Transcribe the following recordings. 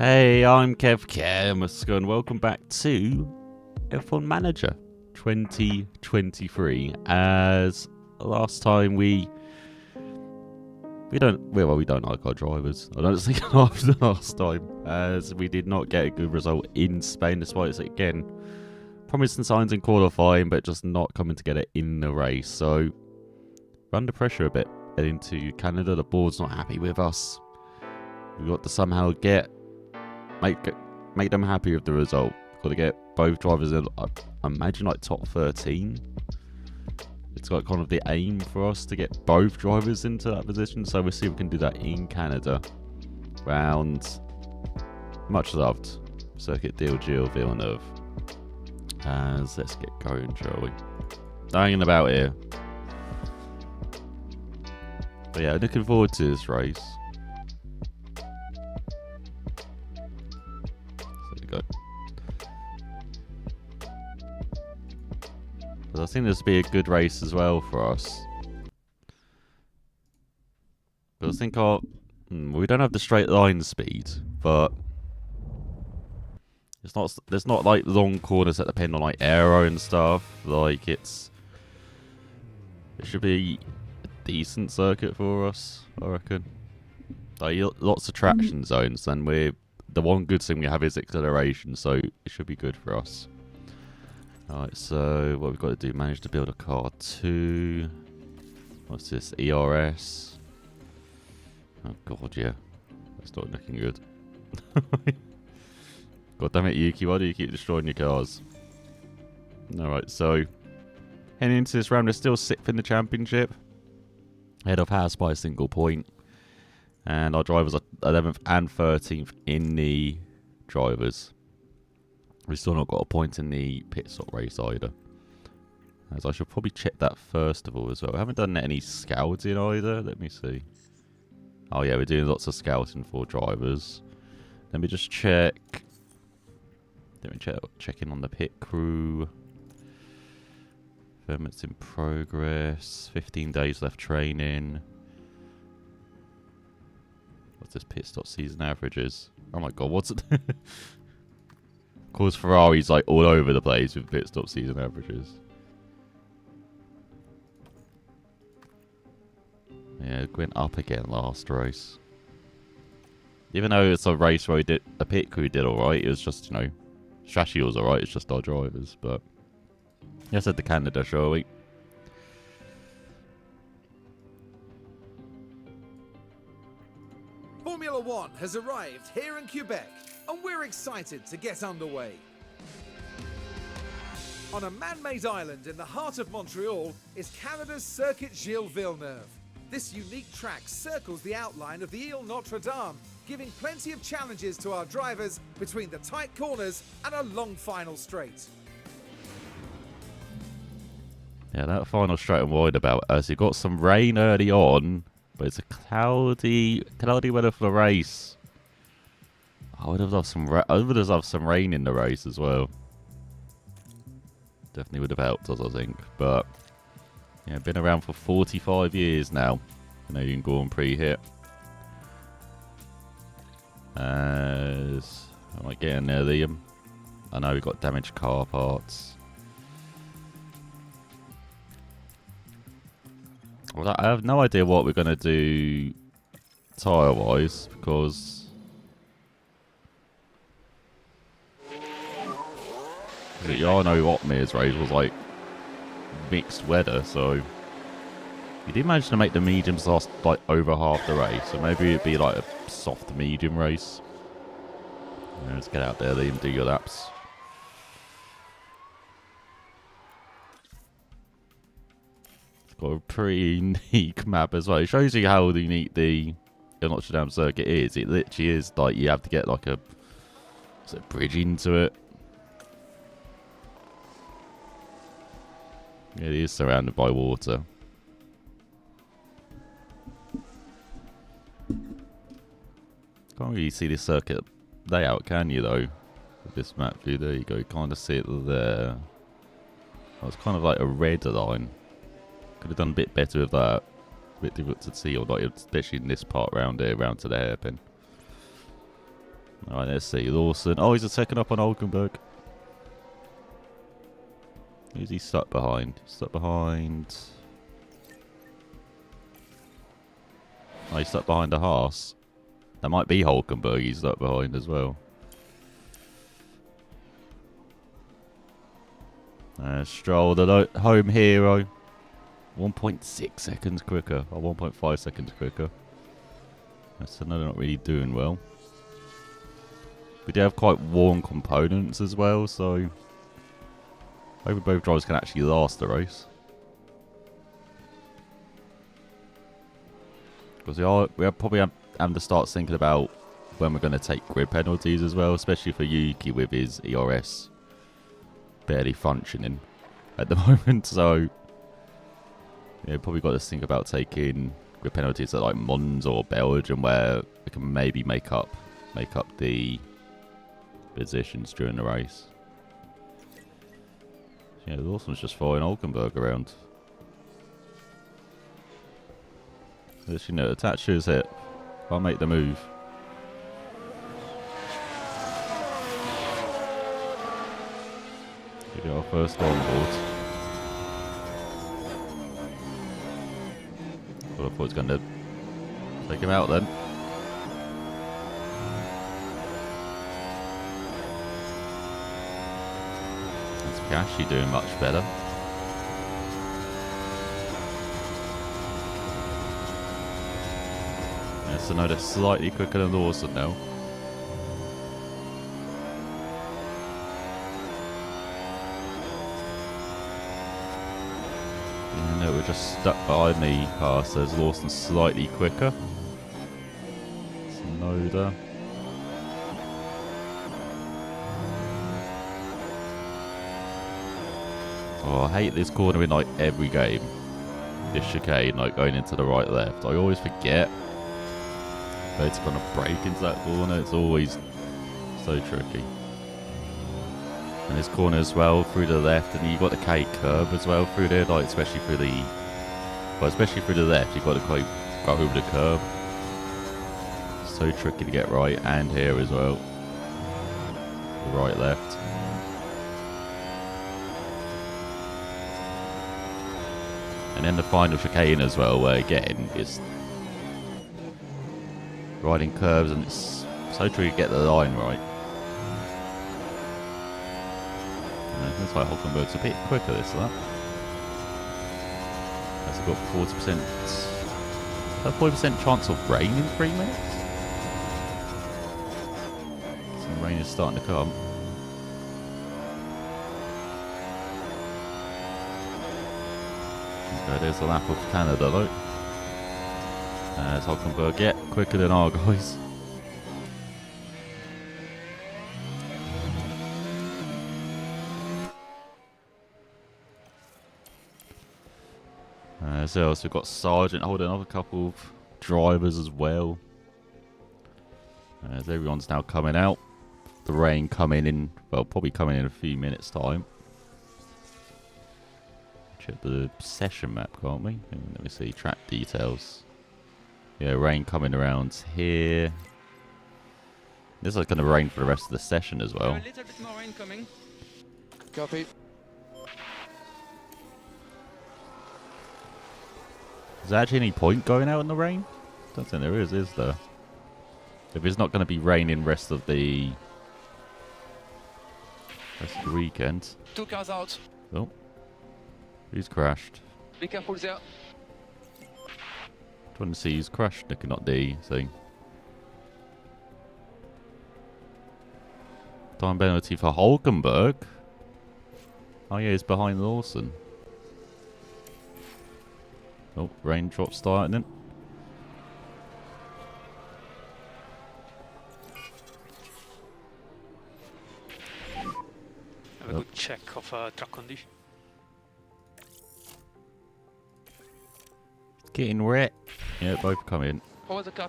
Hey, I'm Kev Kermusk and welcome back to F1 Manager 2023. As last time we don't like our drivers. I don't think after last time, as we did not get a good result in Spain, despite again promising signs in qualifying, but just not coming together in the race. So we're under pressure a bit heading to Canada. The board's not happy with us. We've got to somehow make them happy with the result. Got to get both drivers in. I imagine like top 13. It's like kind of the aim for us to get both drivers into that position. So we'll see if we can do that in Canada. Round much loved Circuit Deal Gilles Villeneuve. As let's get going, shall we? Hanging about here. But yeah, looking forward to this race. Go. But I think this will be a good race as well for us. But I think we don't have the straight line speed, but there's not like long corners that depend on like aero and stuff. Like it should be a decent circuit for us, I reckon. Like lots of traction zones, and the one good thing we have is acceleration, so it should be good for us. Alright, so what we've got to do, manage to build a car 2. What's this, ERS? Oh god, yeah. That's not looking good. God damn it, Yuki, why do you keep destroying your cars? Alright, so heading into this round, we're still 6th in the championship. Ahead of Haas by a single point. And our drivers are 11th and 13th in the drivers. We've still not got a point in the pit stop race either. As I should probably check that first of all as well. We haven't done any scouting either. Let me see. Oh yeah, we're doing lots of scouting for drivers. Let me just check. Let me check in on the pit crew. Ferment's in progress. 15 days left training. What's this pit stop season averages? Oh my god, what's it? Of course, Ferrari's like all over the place with pit stop season averages. Yeah, went up again last race. Even though it's a race where the pit crew did alright, it was just, strategy was alright, it's just our drivers. But let's head to Canada, shall we? Formula One has arrived here in Quebec, and we're excited to get underway. On a man-made island in the heart of Montreal is Canada's Circuit Gilles Villeneuve. This unique track circles the outline of the Ile Notre Dame, giving plenty of challenges to our drivers between the tight corners and a long final straight. Yeah, that final straight I'm worried about, as you got some rain early on. But it's a cloudy weather for the race. I would have loved some rain in the race as well. Definitely would have helped us, I think. But yeah, been around for 45 years now. Canadian Grand Prix hit. As I might get in there, Liam. I know we've got damaged car parts. Well, I have no idea what we're going to do tyre-wise, because the Jarno Opmeer's race was like mixed weather, so he did manage to make the mediums last like over half the race, so maybe it'd be like a soft medium race. Yeah, let's get out there, Liam, do your laps. Got a pretty unique map as well. It shows you how unique the Notre Dame circuit is. It literally is like you have to get like a bridge into it. It is surrounded by water. Can't really see this circuit layout, can you though? With this map view, there you go. You kind of see it there. Oh, it's kind of like a red line. Could have done a bit better with that. A bit difficult to see, or not, especially in this part round here, round to the hairpin. Alright, let's see. Lawson. Oh, he's a second up on Hulkenberg. Who's he stuck behind? Stuck behind... Oh, he's stuck behind the Haas. That might be Hulkenberg he's stuck behind as well. Stroll, the home hero. 1.6 seconds quicker. Or 1.5 seconds quicker. So no, they're not really doing well. We do have quite worn components as well, so... hopefully both drivers can actually last the race. Because we are probably having to start thinking about when we're going to take grid penalties as well, especially for Yuki with his ERS barely functioning at the moment. So, yeah, probably got to think about taking grid penalties at like Mons or Belgium, where we can maybe make up the positions during the race. Yeah, Lawson's just following Hulkenberg around. As you know, attach to his hip. I'll make the move. We get our first on board. Well, I thought he was going to take him out then. That's Piastri doing much better. So now they're slightly quicker than Lawson now. And no, we're just stuck behind the car, so there's Lawson slightly quicker. Tsunoda. Oh, I hate this corner in like every game. This chicane, like going into the right left. I always forget. But it's going to break into that corner. It's always so tricky. And this corner as well through the left, and you got the K curve as well through there, like especially through the left. You've got to go over the curb. So tricky to get right, and here as well. The right left. And then the final chicane as well, where again it's riding curves, and it's so tricky to get the line right. And it looks like Hulkenberg's a bit quicker this lap. Has he got 40%? 40% chance of rain in 3 minutes? Some rain is starting to come. Okay, there's the lap of Canada though. As Hulkenberg, yeah, quicker than our guys. So else we've got Sargent holding up a couple of drivers as well. As everyone's now coming out. The rain coming in, well, probably coming in a few minutes' time. Check the session map, can't we? Let me see, track details. Yeah, rain coming around here. This is going to rain for the rest of the session as well. A little bit more rain coming. Copy. Is there actually any point going out in the rain? Don't think there is there? If it's not going to be raining rest of the weekend. 2 cars out. Oh. Who's crashed? Be careful there. Trying to see who's crashed, Nick, not D thing. Time penalty for Hulkenberg. Oh yeah, he's behind Lawson. Oh, raindrop starting it. Have a good check of track condition. Getting wet. Yeah, both come in. Over the car.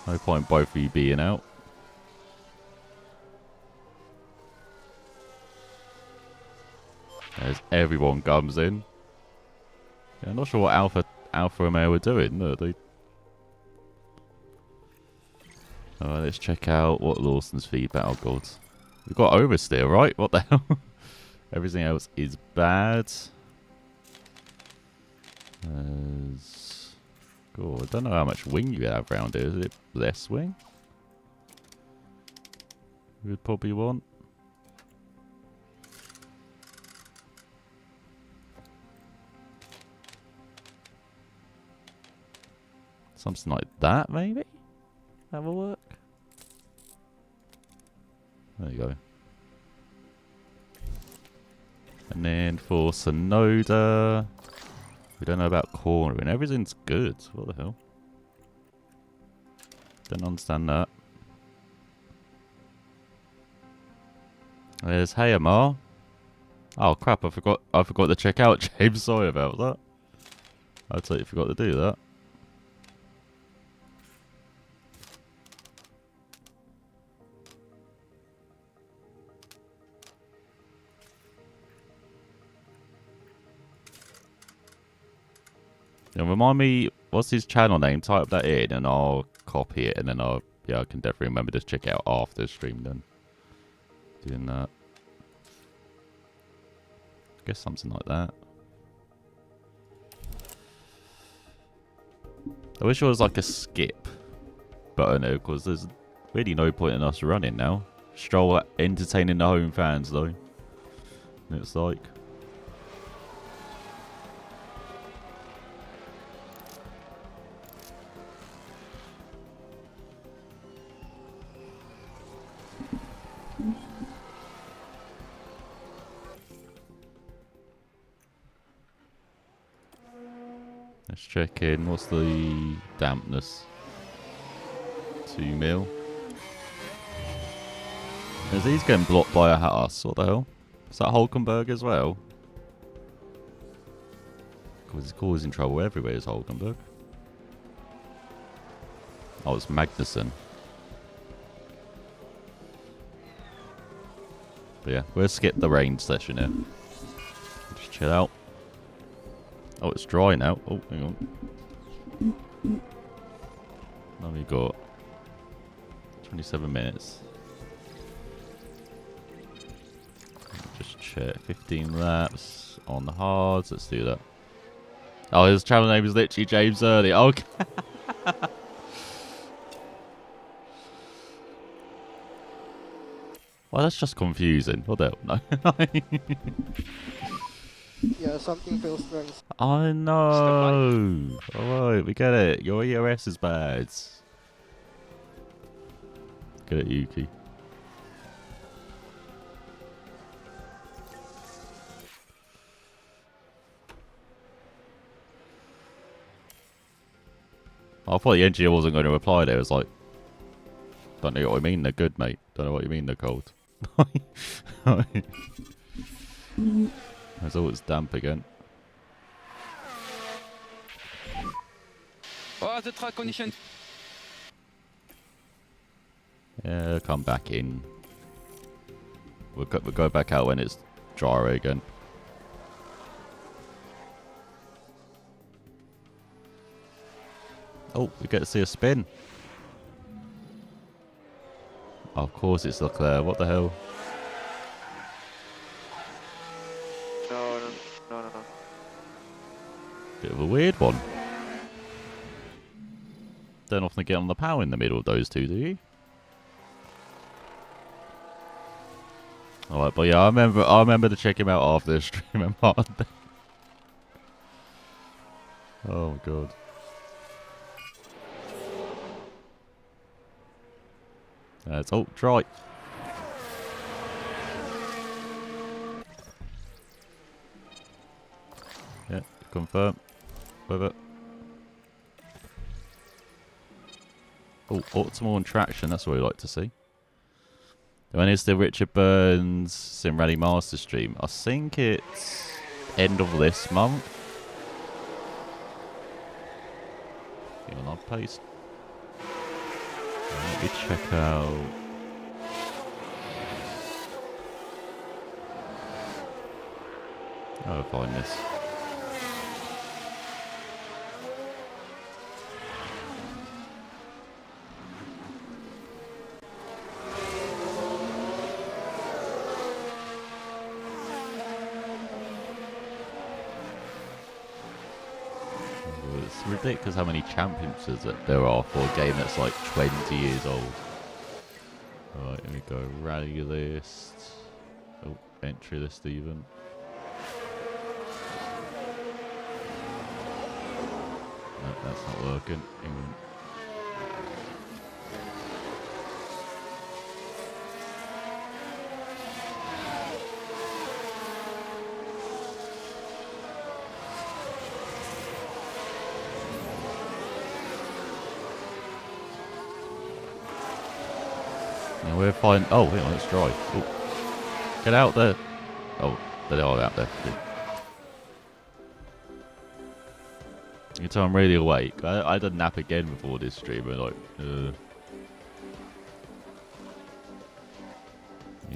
No point both of you being out. As everyone comes in. Yeah, I'm not sure what Alfa Romeo were doing. No, they... Oh, Alright, let's check out what Lawson's feedback. Oh god. We've got oversteer, right? What the hell? Everything else is bad. Cool. I don't know how much wing you have around here. Is it less wing? We would probably want. Something like that, maybe? That will work. There you go. And then for Sonoda, we don't know about cornering. Everything's good. What the hell? Don't understand that. There's Hayamar. Oh crap! I forgot to check out James. Sorry about that. I totally forgot to do that. Yeah, remind me, what's his channel name? Type that in and I'll copy it, and then I can definitely remember to check it out after the stream then. Doing that. I guess something like that. I wish there was like a skip button there, because there's really no point in us running now. Stroll entertaining the home fans though. It's like. Let's check in. What's the dampness? 2 mil. Is these getting blocked by a house? What the hell? Is that Hulkenberg as well? Because he's causing trouble everywhere, is Hulkenberg. Oh, it's Magnussen. But yeah, we'll skip the rain session here. Just chill out. Oh, it's dry now. Oh, hang on. Now we got 27 minutes. Just check. 15 laps on the hards. Let's do that. Oh, his channel name is literally James Early. Okay. Well, that's just confusing. What the hell? No. Yeah, something feels wrong. I know. Alright, we get it. Your EOS is bad. Get it, Yuki. I thought the engineer wasn't going to reply there. It was like, don't know what I mean. They're good, mate. Don't know what you mean. They're cold. Oh, it's damp again. Oh, the track condition. Yeah, come back in. We'll go back out when it's drier again. Oh, we get to see a spin. Oh, of course it's Leclerc. What the hell? No. Bit of a weird one. Don't often get on the power in the middle of those two, do you? Alright, but yeah, I remember to check him out after the stream. Oh my god. It's dry. Yeah, confirm with it. Oh, optimal and traction, that's what we like to see. When is the Richard Burns Sim Rally Master stream? I think it's end of this month. On our pace. Let me check out. I'll find this. It's ridiculous how many championships that there are for a game that's like 20 years old. Alright, here we go. Rally list. Oh, entry list even. No, that's not working. England. Yeah, we're fine. Oh, wait, let's drive. Oh. Get out there. Oh, they are out there. You can tell I'm really awake. I had a nap again before this stream. And like, you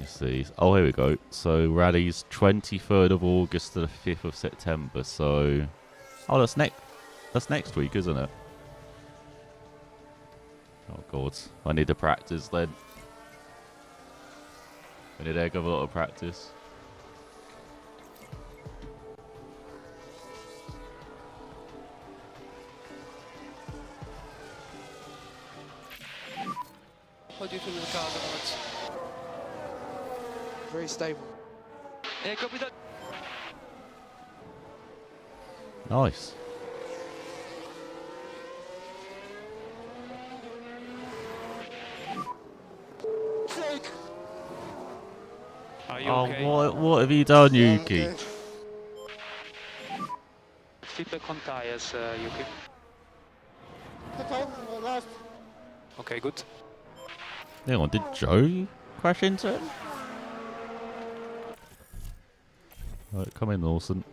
see. Oh, here we go. So rally's 23rd of August to the 5th of September. So, oh, that's next week, isn't it? Oh God, I need to practice then. I need a heck of a lot of practice. How do you feel with the car at the moment? Very stable. Yeah, copy that. Nice. Are you Oh, okay? what have you done, Yuki? Feedback on tires, Yuki. Okay, good. Hang on, did Joe crash into it? Right, come in, Lawson.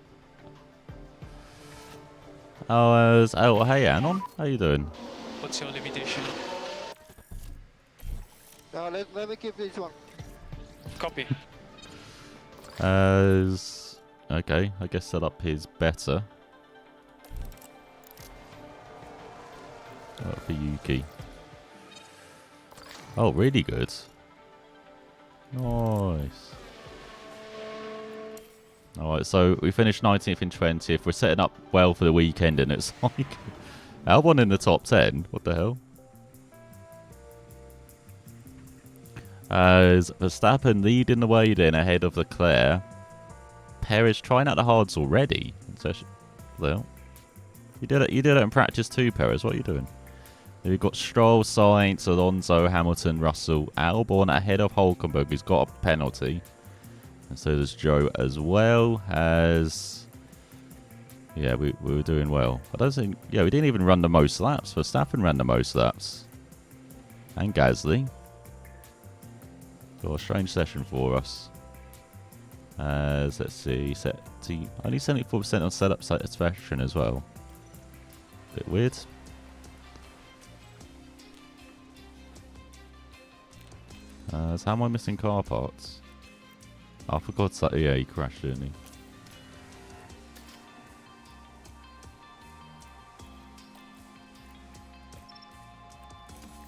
Oh, hey, Anon. How you doing? What's your limitation? Let me give this one. Copy. Okay, I guess setup is better. For Yuki. Oh, really good. Nice. Alright, so we finished 19th and 20th. We're setting up well for the weekend, and it's like Albon in the top 10. What the hell? As Verstappen leading the way then ahead of Leclerc. Perez trying out the hards already. Well, you did it in practice too, Perez. What are you doing? We've got Stroll, Sainz, Alonso, Hamilton, Russell, Albon ahead of Hulkenberg, who's got a penalty. And so there's Joe as well as... Yeah, we were doing well. I don't think... Yeah, we didn't even run the most laps. Verstappen ran the most laps. And Gasly. Got a strange session for us. As, let's see, only 74% on setup satisfaction as well. Bit weird. So how am I missing car parts? Oh, for God's sake, yeah, he crashed, didn't he?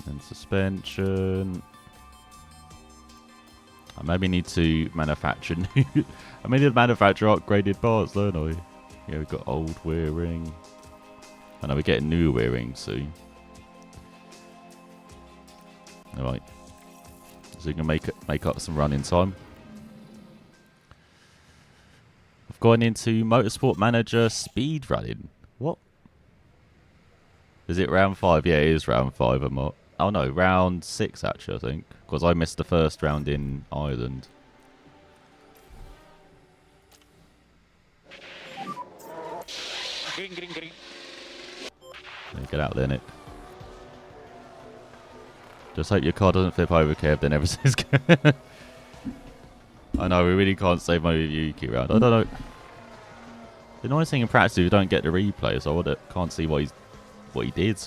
And suspension. I maybe need to manufacture new... I may need to manufacture upgraded parts, don't I? Yeah, we've got old wear ring. I know we're getting new wear ring soon. Alright. So we can make up some running time. I've gone into Motorsport Manager speed running. What? Is it round 5? Yeah, it is round 5. I'm not. Oh no, round 6 actually, I think. Because I missed the first round in Ireland. Green, green, green. Get out there, Nick. Just hope your car doesn't flip over, Kev, then everything's good. I know, we really can't save money with Yuki round. I don't know. The annoying thing in practice is you don't get the replay, so I can't see what he did.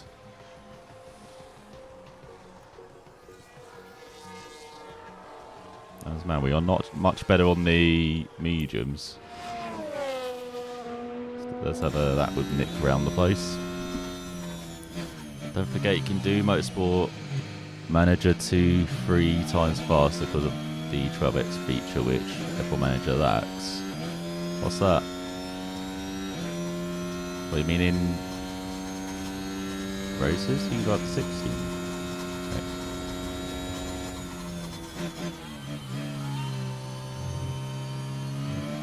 As man, we are not much better on the mediums. Let's have a that with Nick around the place. Don't forget you can do Motorsport Manager 2-3 times faster because of the 12x feature which F1 Manager lacks. What's that? What do you mean in races. You can go up to 16.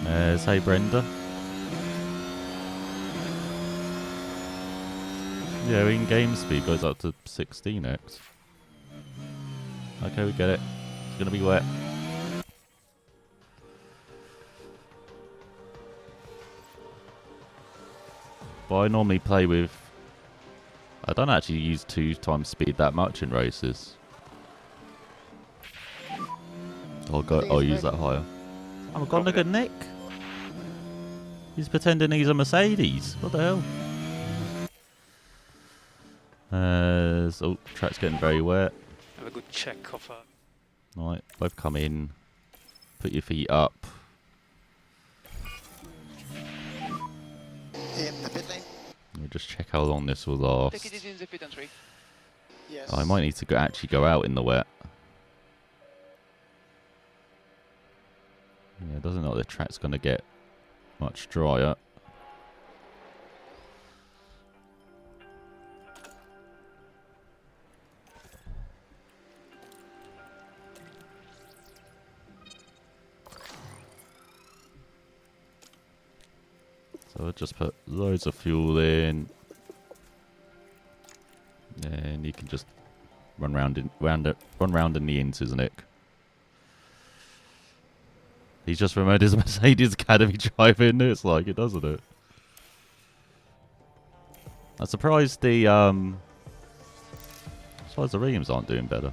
Okay. Hey Brenda. Yeah, in-game speed goes up to 16x. Okay, we get it. It's gonna be wet. But I normally play with... I don't actually use 2 times speed that much in races. I'll use that higher. Oh my god, look at Nick! He's pretending he's a Mercedes. What the hell? So track's getting very wet. Have a good check of Right, both come in. Put your feet up. In the pit lane. We'll just check how long this will last. Take it easy in the pit entry. Yes. I might need to actually go out in the wet. Yeah, it doesn't look like the track's going to get much drier. So I'll just put loads of fuel in. And you can just run round in the ints, isn't it? He's just remembered his Mercedes Academy driving. It's like it, doesn't it? I'm surprised the rims aren't doing better.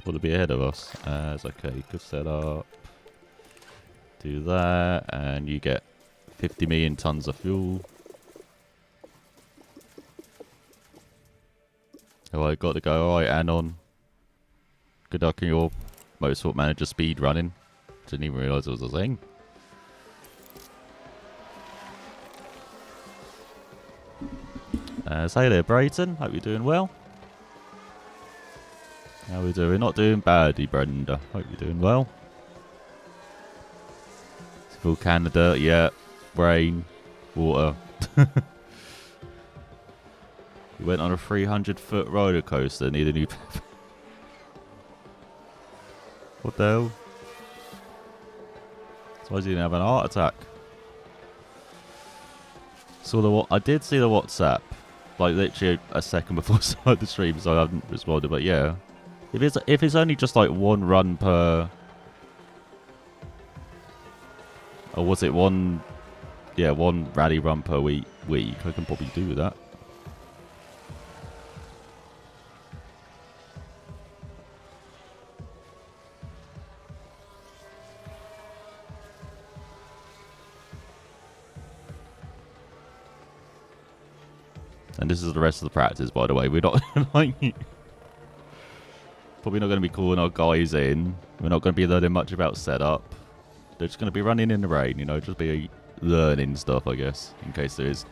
Will it be ahead of us? It's okay. Good setup. Do that, and you get 50 million tons of fuel. Oh, I got to go. Alright, Anon. Good luck in your Motorsport Manager speed running. Didn't even realise it was a thing. Say there, Brayton. Hope you're doing well. How we doing? Not doing badly, Brenda. Hope you're doing well. It's full Canada, yeah. Rain, water. We went on a 300-foot roller coaster. Need a new. What the hell? So I didn't have an heart attack. I did see the WhatsApp, like literally a second before I started the stream, so I haven't responded. But yeah, if it's only just like one run per, or was it one? Yeah, one rally run per week. I can probably do that. And this is the rest of the practice, by the way. We're not like probably not going to be calling our guys in. We're not going to be learning much about setup. They're just going to be running in the rain, you know, just be learning stuff, I guess, in case there is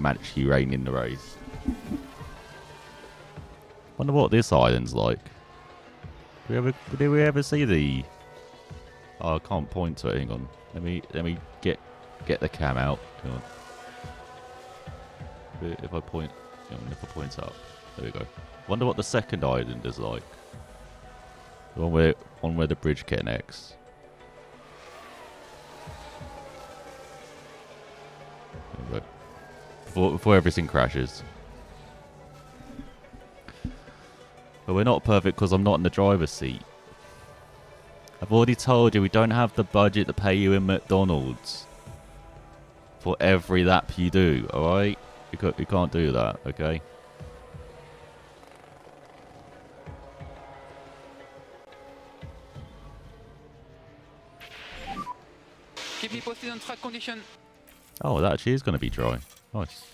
actually rain in the race. Wonder what this island's like. Did we ever see the? Oh, I can't point to it. Hang on. Let me get the cam out. Hang on. If I point up, there we go. Wonder what the second island is like. The one where the bridge connects. There we go. Before everything crashes. But we're not perfect because I'm not in the driver's seat. I've already told you we don't have the budget to pay you in McDonald's for every lap you do. All right. You can't do that, okay? Keep me posted on track condition. Oh, that actually is going to be dry. Nice.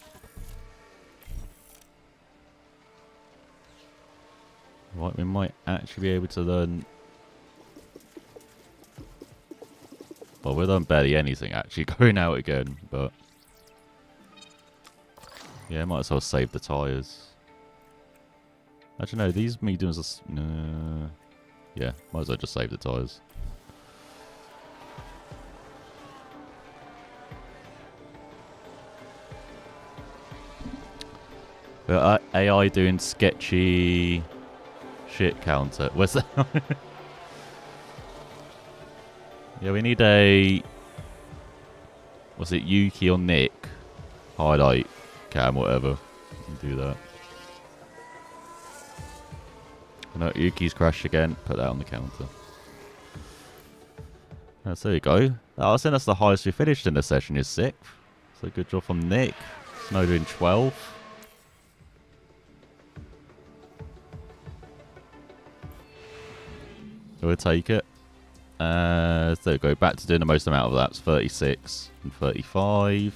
Right, we might actually be able to learn... Well, we've done barely anything actually going out again, but... Yeah, might as well save the tyres. Actually, no, these mediums are... yeah, might as well just save the tyres. But AI doing sketchy shit counter. Where's that? Yeah, we need a... Was it Yuki or Nick? Highlight cam, whatever. We can do that. No, Yuki's crashed again. Put that on the counter. So there you go. I think that's the highest we finished in the session is 6th. So good job from Nick. Snow doing 12th. We'll take it. So there we go. Back to doing the most amount of laps. 36 and 35.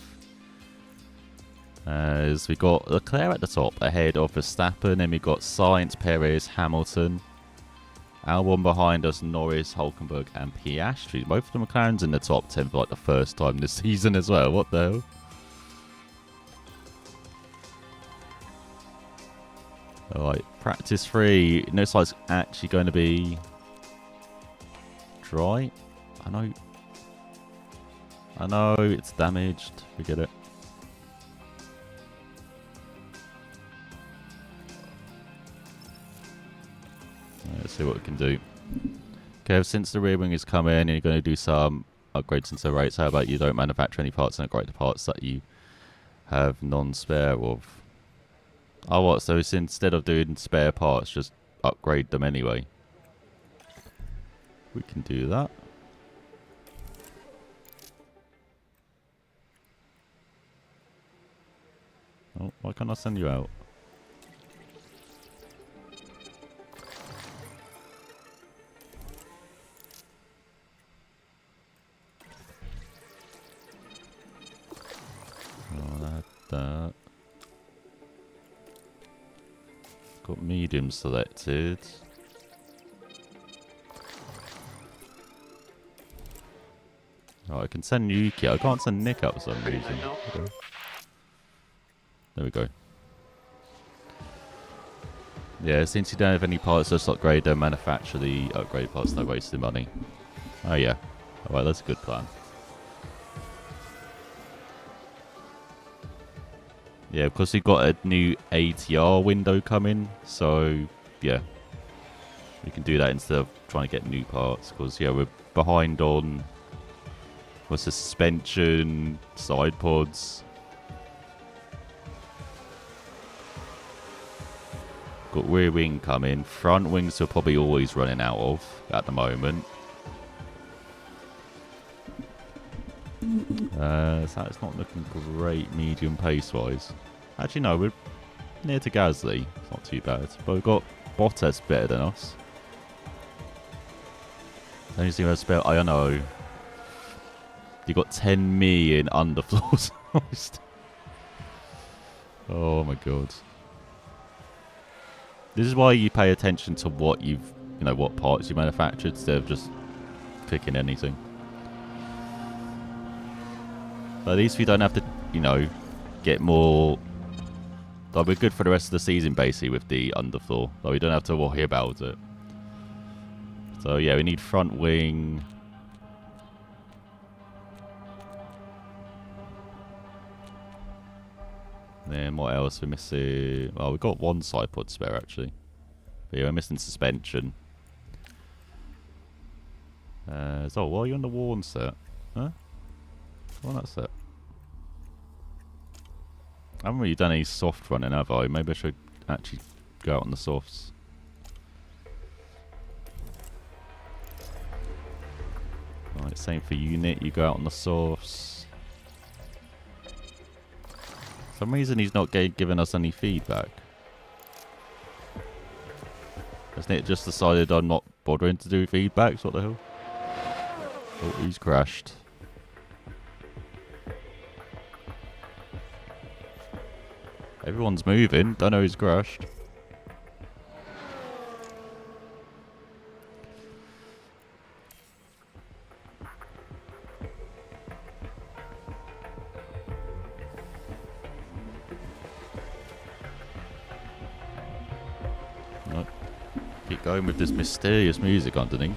As we got Leclerc at the top ahead of Verstappen. Then we got Sainz, Perez, Hamilton. Albon behind us, Norris, Hulkenberg and Piastri. Both of the McLarens in the top 10 for like the first time this season as well. What the hell? Alright, practice 3. It looks like it's actually going to be dry. I know it's damaged. We get it. Let's see what we can do. Okay, since the rear wing has come in and you're going to do some upgrades into the rates, how about you don't manufacture any parts and upgrade the parts that you have non-spare of? Oh, what? So it's instead of doing spare parts, just upgrade them anyway. We can do that. Oh, why can't I send you out? Oh, that. Got medium selected. Oh, I can send Yuki. I can't send Nick out for some reason. Okay. There we go. Yeah, since you don't have any parts, just upgrade them, manufacture the upgrade parts, no wasting money. Oh yeah. Alright, that's a good plan. Yeah, because we've got a new ATR window coming, so yeah. We can do that instead of trying to get new parts, because yeah, we're behind on suspension, side pods. Got rear wing coming. Front wings are probably always running out of at the moment. So it's not looking great medium pace wise. Actually no, we're near to Gasly. It's not too bad. But we've got Bottas better than us. Only thing I've spelled, I don't know. You got 10 million underfloors. Oh my god. This is why you pay attention to what what parts you manufactured instead of just picking anything. But at least we don't have to, get more. Like, we're good for the rest of the season basically with the underfloor. Like, we don't have to worry about it. So yeah, we need front wing. Then what else we're missing? Well, we've got one side pod spare actually. But yeah, we're missing suspension. So why are you on the worn set? Huh? Why not set? I haven't really done any soft running, have I? Maybe I should actually go out on the softs. Right, same for unit. You go out on the softs. For some reason he's not giving us any feedback. Hasn't it just decided I'm not bothering to do feedbacks? What the hell? Oh, he's crashed. Everyone's moving. Don't know who's crashed. No. Keep going with this mysterious music underneath.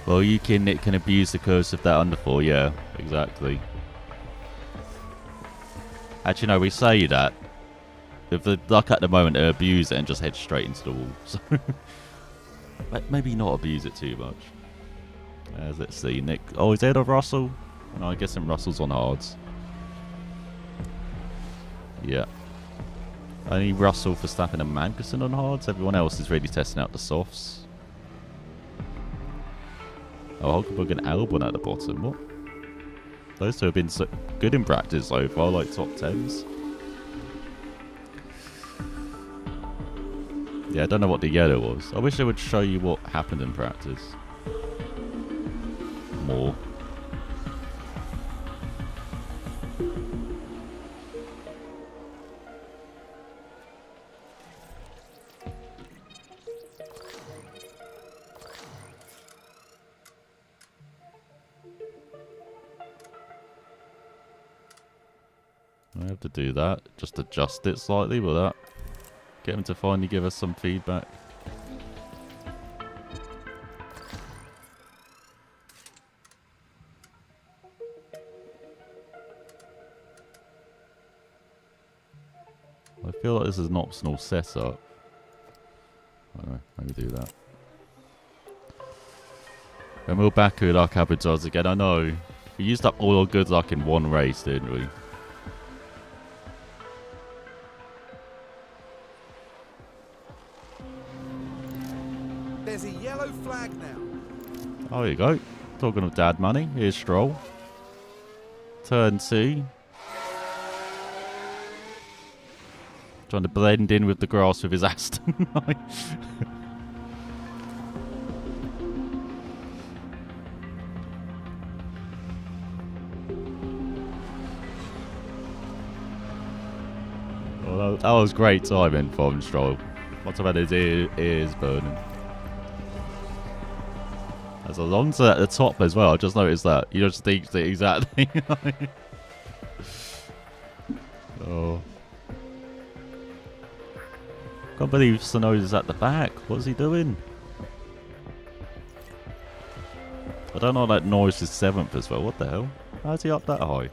Well, you can abuse the curse of that underfloor. Yeah, exactly. Actually, no, we say that, With the luck at the moment, they abuse it and just head straight into the wall. So maybe not abuse it too much. Let's see, Nick. Oh, he's ahead of Russell. No, I guess Russell's on hards. Yeah. Only Russell, Verstappen and Magnussen on hards. Everyone else is really testing out the softs. Oh, Hulkenberg and Albon at the bottom. What? Those two have been so good in practice so far, like top 10s. Yeah, I don't know what the yellow was. I wish they would show you what happened in practice. More. I have to do that. Just adjust it slightly. Will that get him to finally give us some feedback? I feel like this is an optional setup. I don't know. Maybe do that. And we'll Baku with our Cabotage again. I know. We used up all our good luck in one race, didn't we? There's a yellow flag now. Oh, there you go. Talking of dad money, here's Stroll. Turn 2. Trying to blend in with the grass with his Aston. Well, that was great timing from Stroll. What's about his ears burning? There's Alonso at the top as well. I just noticed that. You just think the exact thing. Oh. Can't believe Tsunoda's at the back. What's he doing? I don't know that Norris is 7th as well. What the hell? How's he up that high?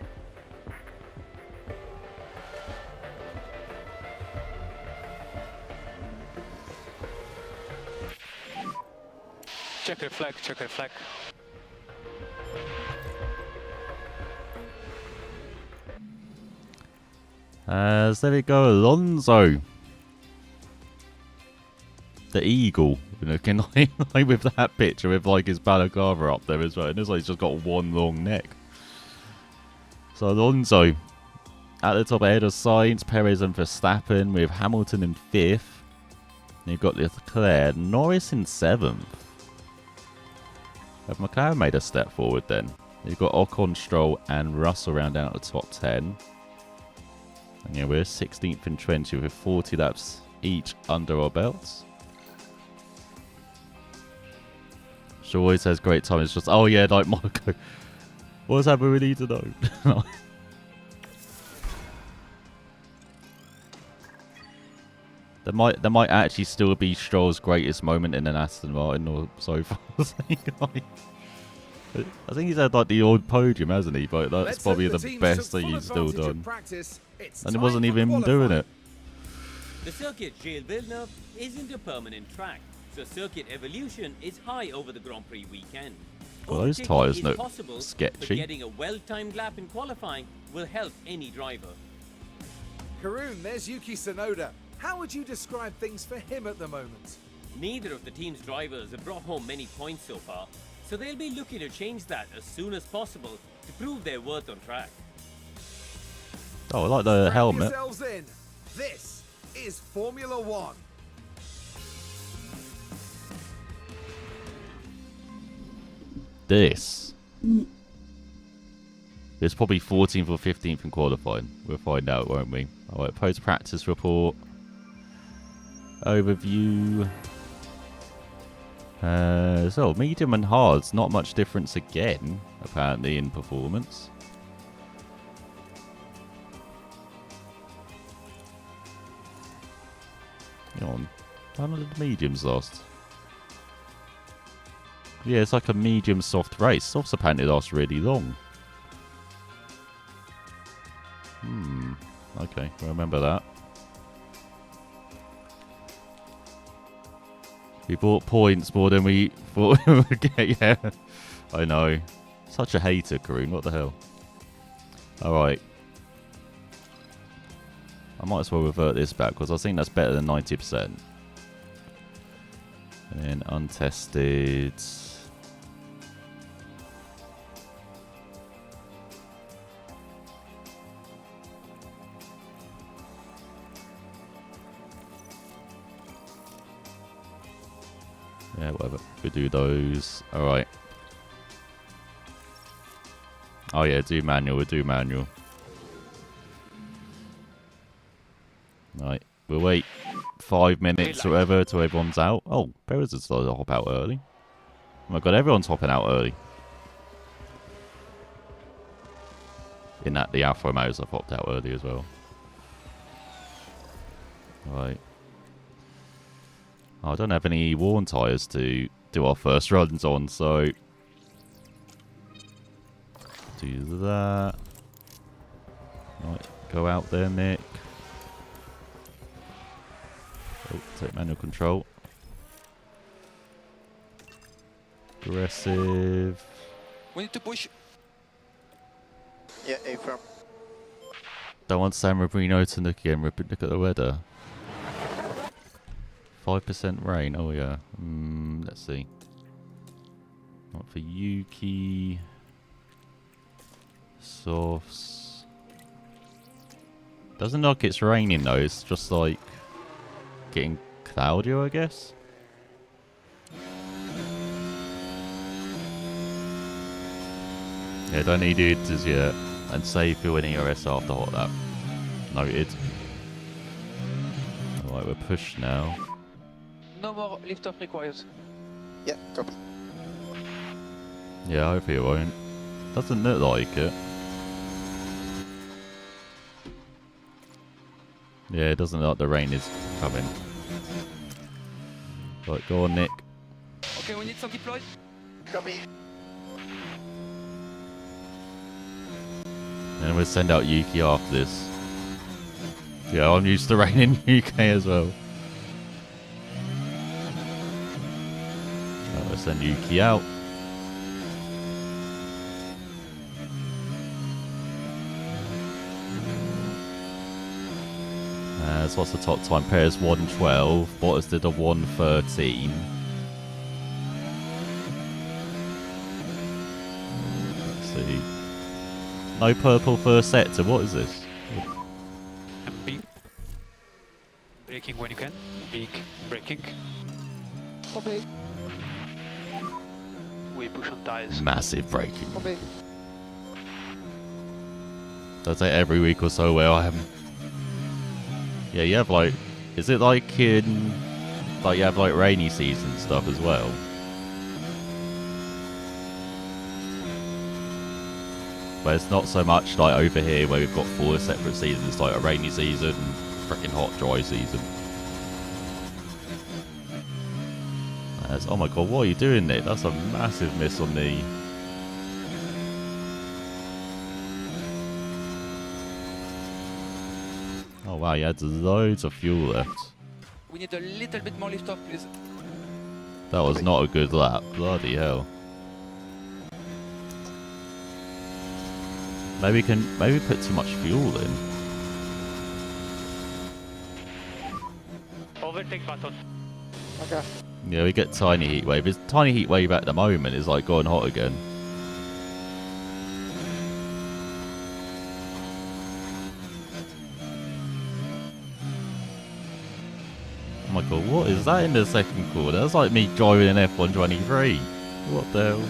Checker flag, checker flag. So there we go, Alonso. The eagle. Looking like with that picture with like his balaclava up there as well. It looks like he's just got one long neck. So Alonso at the top ahead of Sainz, Perez and Verstappen with Hamilton in 5th. You've got Leclerc, Norris in 7th. Have McLaren made a step forward then? You've got Ocon, Stroll and Russell round down at the top 10. And yeah, we're 16th and 20th with 40 laps each under our belts. She always has great time. It's just, oh yeah, like Monaco. What's happening? We need to know. There might actually still be Stroll's greatest moment in an Aston Martin or so far. I think he's had like the odd podium, hasn't he? But that's probably the best thing he's still done. And it wasn't even him doing it. The circuit Gilles Villeneuve isn't a permanent track, so circuit evolution is high over the Grand Prix weekend. Well, those Overtaking tyres is look possible, but sketchy. getting a well-timed lap in qualifying will help any driver. Karun, there's Yuki Tsunoda. How would you describe things for him at the moment? Neither of the team's drivers have brought home many points so far, so they'll be looking to change that as soon as possible to prove their worth on track. Oh, I like the Strap helmet. yourselves in. This is Formula One. This is probably 14th or 15th in qualifying. We'll find out, won't we? Alright, post-practice report. Overview. So, medium and hards. Not much difference again, apparently, in performance. Hang on. How long did the mediums last? Yeah, it's like a medium soft race. Softs apparently last really long. Okay, remember that. We bought points more than we thought we would get. Yeah, I know. Such a hater, Karun. What the hell? Alright. I might as well revert this back because I think that's better than 90%. And then untested. Yeah, whatever. We do those. Alright. Oh yeah, do manual. We'll do manual. Right. We'll wait 5 minutes or whatever till everyone's out. Oh, Perez has started to hop out early. Oh my god, everyone's hopping out early. In that, the Alfa Romeos have hopped out early as well. Right. I don't have any worn tyres to do our first runs on, so do that. Right, go out there, Nick. Oh, take manual control. Aggressive. We need to push. Yeah, A firm. Don't want San Marino to look again. Look at the weather. 5% rain. Oh yeah. Let's see. Not for Yuki. Softs. Doesn't look like it's raining though. It's just like getting cloudier, I guess. Yeah, don't need editors yet. And save fuel in ERS after hot lap. Noted. Alright, we're pushed now. No more lift off required. Yeah, copy. Yeah, hopefully it won't. Doesn't look like it. Yeah, it doesn't look like the rain is coming. Right, go on, Nick. Okay, we need some deploy. Copy. And we'll send out Yuki after this. Yeah, I'm used to rain in UK as well. Right, we'll send Yuki out. So what's the top time? Perez 1:12. Bottas did a 1:13. Let's see. No purple first sector. What is this? And big. Braking when you can. Big braking. Obey. We push on tires. Massive braking. Obey. Does that every week or so where I am. Yeah, you have like, is it like in, like you have like rainy season stuff as well? But it's not so much like over here where we've got 4 separate seasons, like a rainy season, freaking hot, dry season. Oh my god, what are you doing there? That's a massive miss on the... Oh wow, you had loads of fuel left. We need a little bit more lift off, please. That was not a good lap. Bloody hell. Maybe put too much fuel in. Overtake button. Okay. Yeah, we get tiny heat wave. It's tiny heat wave at the moment is like going hot again. Oh my god, what is that in the second quarter? That's like me driving an F123. What the hell?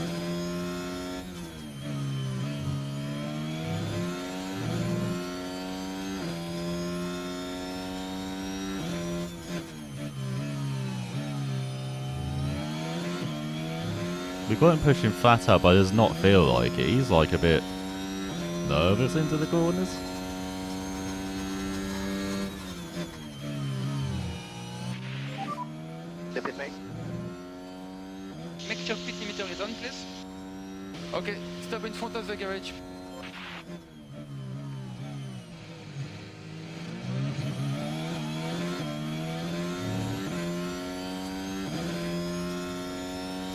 We got him pushing flat out, but it does not feel like it. He's like a bit nervous into the corners. Left it, mate. Make sure pit limiter is on, please. Okay, stop in front of the garage.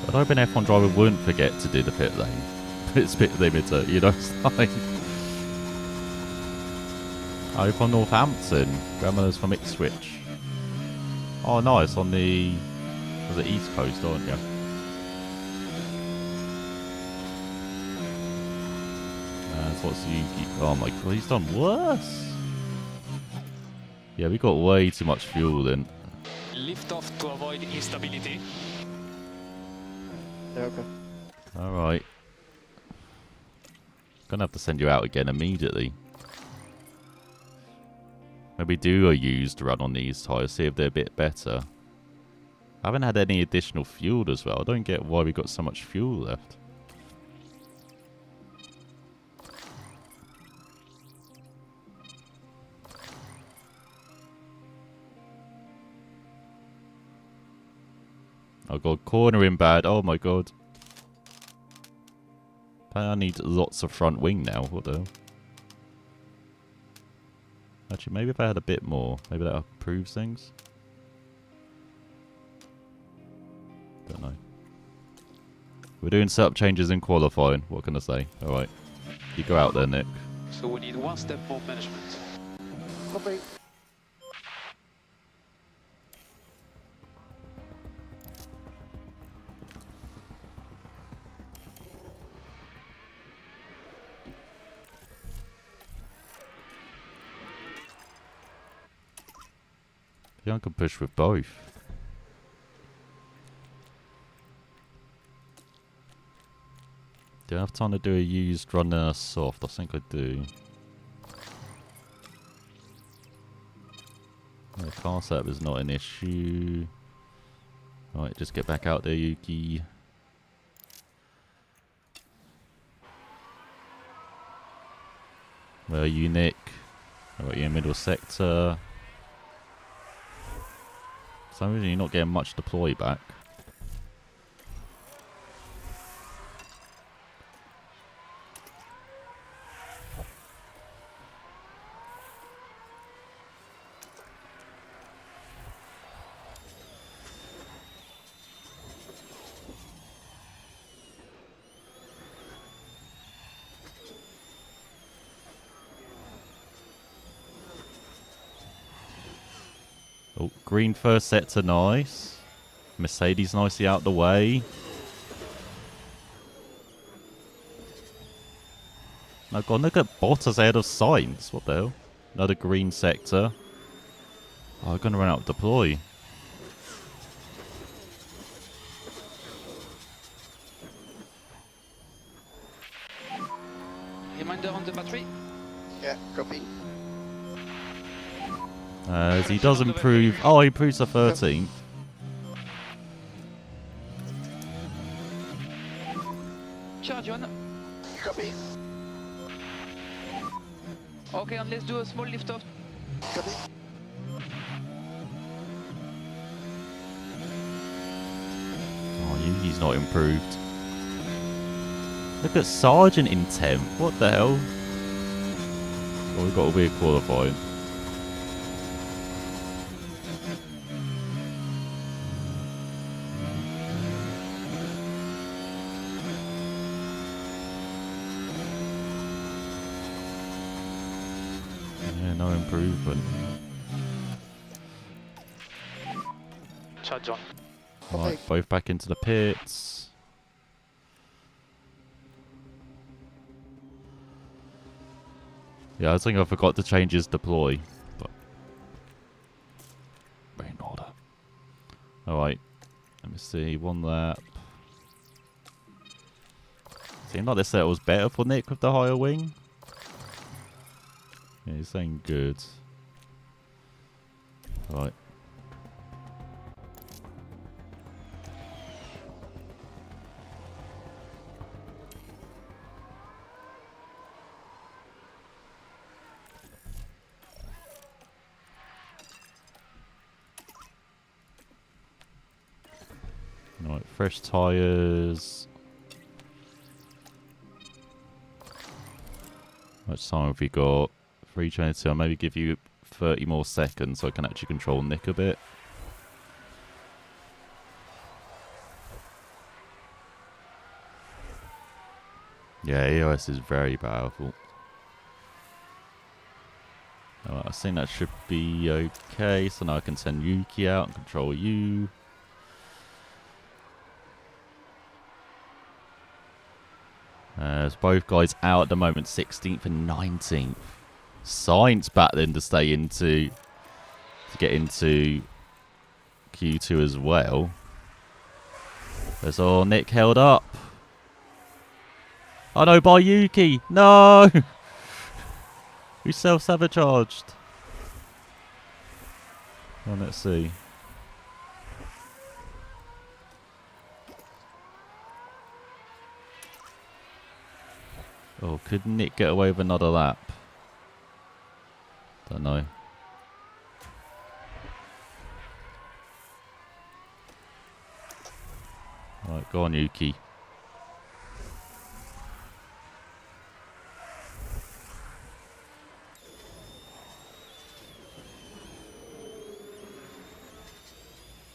I'd hope an F1 driver wouldn't forget to do the pit lane. It's pit limiter, you know, it's like... Oh, from Northampton. Grandmother's from Ipswich. Oh, nice, on the... Was it East Coast, aren't you? What's Yuki? Oh my god, he's done worse. Yeah, we got way too much fuel then. Lift off to avoid instability. Yeah, okay. Alright. Gonna have to send you out again immediately. Maybe do a used run on these tyres, see if they're a bit better. I haven't had any additional fuel as well. I don't get why we got so much fuel left. Oh god, cornering bad. Oh my god. I need lots of front wing now. What the hell? Actually, maybe if I had a bit more, maybe that improves things. Don't know. We're doing setup changes in qualifying. What can I say? Alright. You go out there, Nick. So we need one step more management. Copy. I can push with both. Do I have time to do a used run and a soft? I think I do. The car setup is not an issue. Right, just get back out there, Yuki. Where are you, Nick? Alright, you're in middle sector. For some reason you're not getting much deploy back. Oh, green first sector, nice. Mercedes nicely out the way. Now, God, look at Bottas ahead of Sainz. What the hell? Another green sector. Oh, I'm going to run out of deploy. Reminder on the battery. Yeah, copy. As he does improve. Oh, he improves the 13th. Charge on. Copy. Okay, and let's do a small lift off. Copy. Oh, he's not improved. Look at Sargent in 10th. What the hell? Oh, we've got a weird qualifying. Yeah, no improvement. Charge on. Right, both back into the pits. Yeah, I think I forgot to change his deploy. But we're in order. Alright. Let me see. One lap. Seemed like this set was better for Nick with the higher wing. Yeah, he's saying good. Right. Right, fresh tyres. How much time have we got? 322. I'll maybe give you 30 more seconds so I can actually control Nick a bit. Yeah, EOS is very powerful. Alright, I think that should be okay. So now I can send Yuki out and control you. There's both guys out at the moment, 16th and 19th. Science battling to stay into, to get into Q2 as well. There's all Nick held up. Oh no, by Yuki! No! We self-sabotaged. Well, let's see. Oh, could Nick get away with another lap? Don't know. Right, go on, Yuki.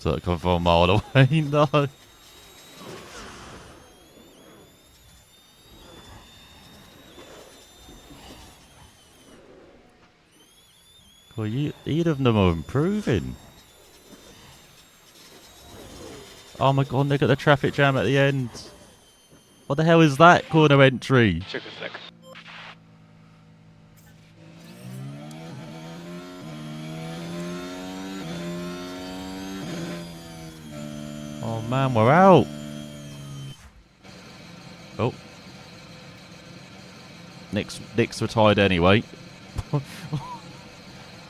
So it come from a mile away. No. Well, either of them are improving. Oh my god, look at the traffic jam at the end. What the hell is that corner entry? Check the flag. Oh man, we're out. Oh. Nick's retired anyway.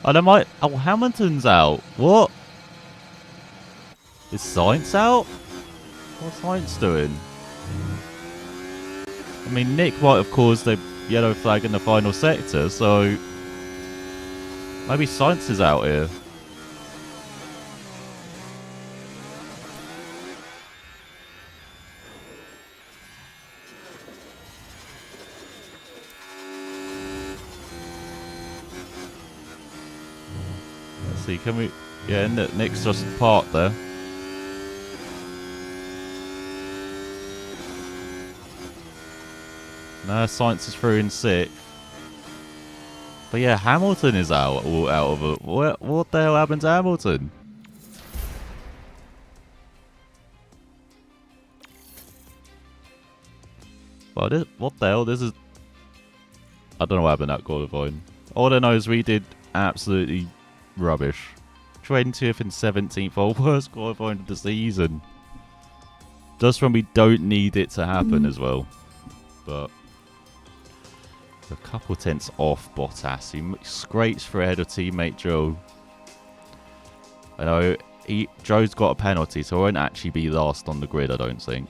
And I might. Oh, Hamilton's out. What? Is Science out? What's Science doing? I mean, Nick might have caused the yellow flag in the final sector, so maybe Science is out here. Let's see, can we... Yeah, Nick's just parked there. No, Science is through in 6th. But yeah, Hamilton is out of it. What the hell happened to Hamilton? Well, what the hell? This is... I don't know what happened at qualifying. All I know is we did absolutely rubbish. 20th and 17th, our worst qualifying of the season. Just when we don't need it to happen as well. But... a couple tenths off Bottas. He scrapes for ahead of teammate Joe. I know Joe's got a penalty, so he won't actually be last on the grid, I don't think.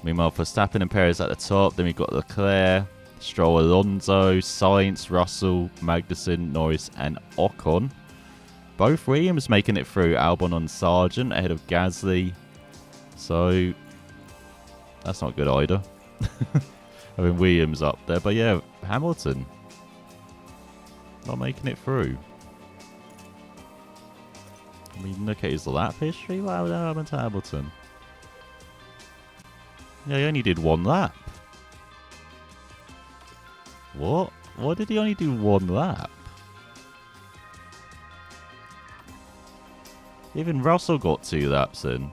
Meanwhile, Verstappen and Perez at the top. Then we've got Leclerc, Stroll, Alonso, Sainz, Russell, Magnussen, Norris, and Ocon. Both Williams making it through. Albon on Sargent ahead of Gasly. So that's not good either. I mean, Williams up there, but yeah, Hamilton not making it through. I mean, look at his lap history. What happened to Hamilton? Yeah, he only did one lap. What? Why did he only do one lap? Even Russell got 2 laps in.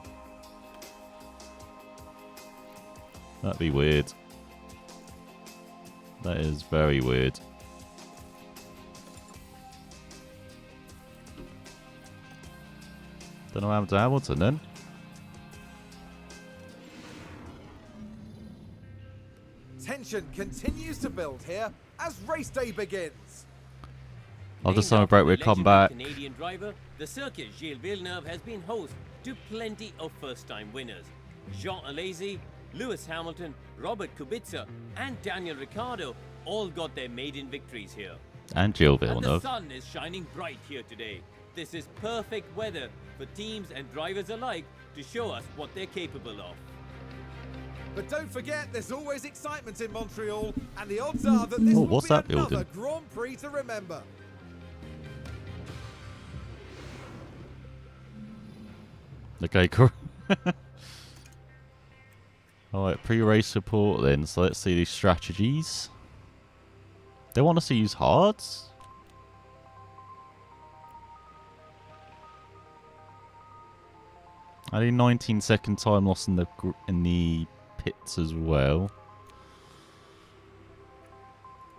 That'd be weird. That is very weird. Don't know what happened to Hamilton then. Tension continues to build here as race day begins. After summer break, we'll come back. Canadian driver, the circuit Gilles Villeneuve has been host to plenty of first-time winners. Jean Alesi, Lewis Hamilton, Robert Kubica, and Daniel Ricciardo all got their maiden victories here. And Gilles And the Villeneuve. sun is shining bright here today. This is perfect weather for teams and drivers alike to show us what they're capable of. But don't forget, there's always excitement in Montreal, and the odds are that this Oh, will what's be that another building? Grand Prix to remember. Okay, cool. Alright, pre-race report then. So let's see these strategies. They want us to use hards? I need 19-second time loss in the pits as well.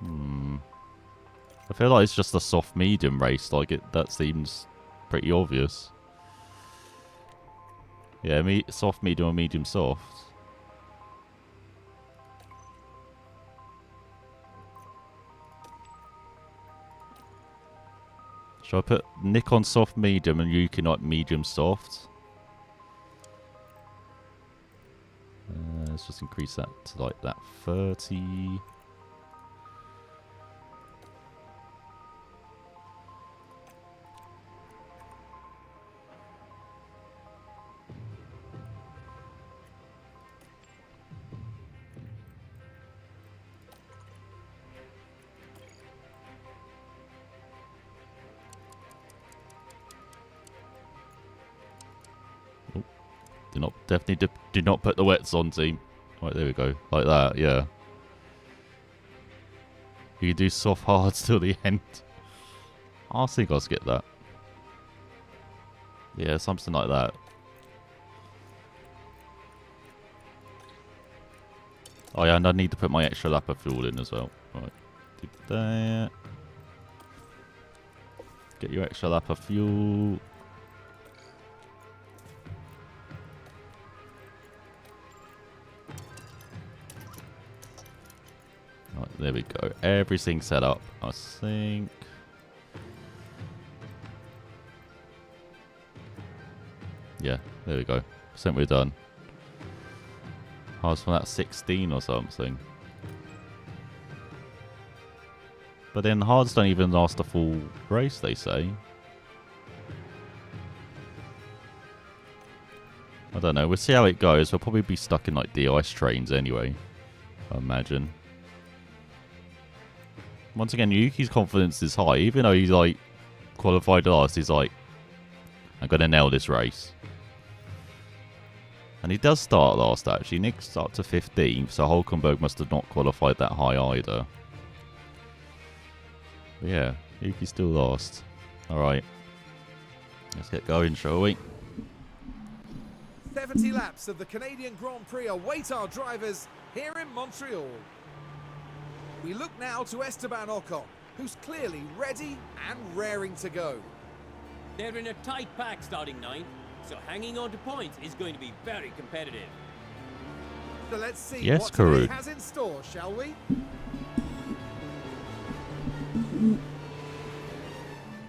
I feel like it's just a soft medium race. Like that seems pretty obvious. Yeah, soft medium or medium soft. Should I put Nick on soft medium and Yuki on medium soft? Let's just increase that to like that 30. Definitely do not put the wets on, team. Right, there we go. Like that, yeah. You can do soft hards till the end. I think I'll skip that. Yeah, something like that. Oh yeah, and I need to put my extra lap of fuel in as well. Right, do that. Get your extra lap of fuel. There we go. Everything's set up, I think. Yeah, there we go. I think we're done. I was from that 16 or something. But then hards don't even last a full race, they say. I don't know. We'll see how it goes. We'll probably be stuck in like the ice trains anyway, I imagine. Once again, Yuki's confidence is high. Even though he's like qualified last, he's like, I'm going to nail this race. And he does start last actually. Nick's up to 15th, so Hulkenberg must have not qualified that high either. But yeah, Yuki's still last. Alright. Let's get going, shall we? 70 laps of the Canadian Grand Prix await our drivers here in Montreal. We look now to Esteban Ocon, who's clearly ready and raring to go. They're in a tight pack starting ninth, so hanging on to points is going to be very competitive. So let's see Yes, what today Karun. has in store, shall we?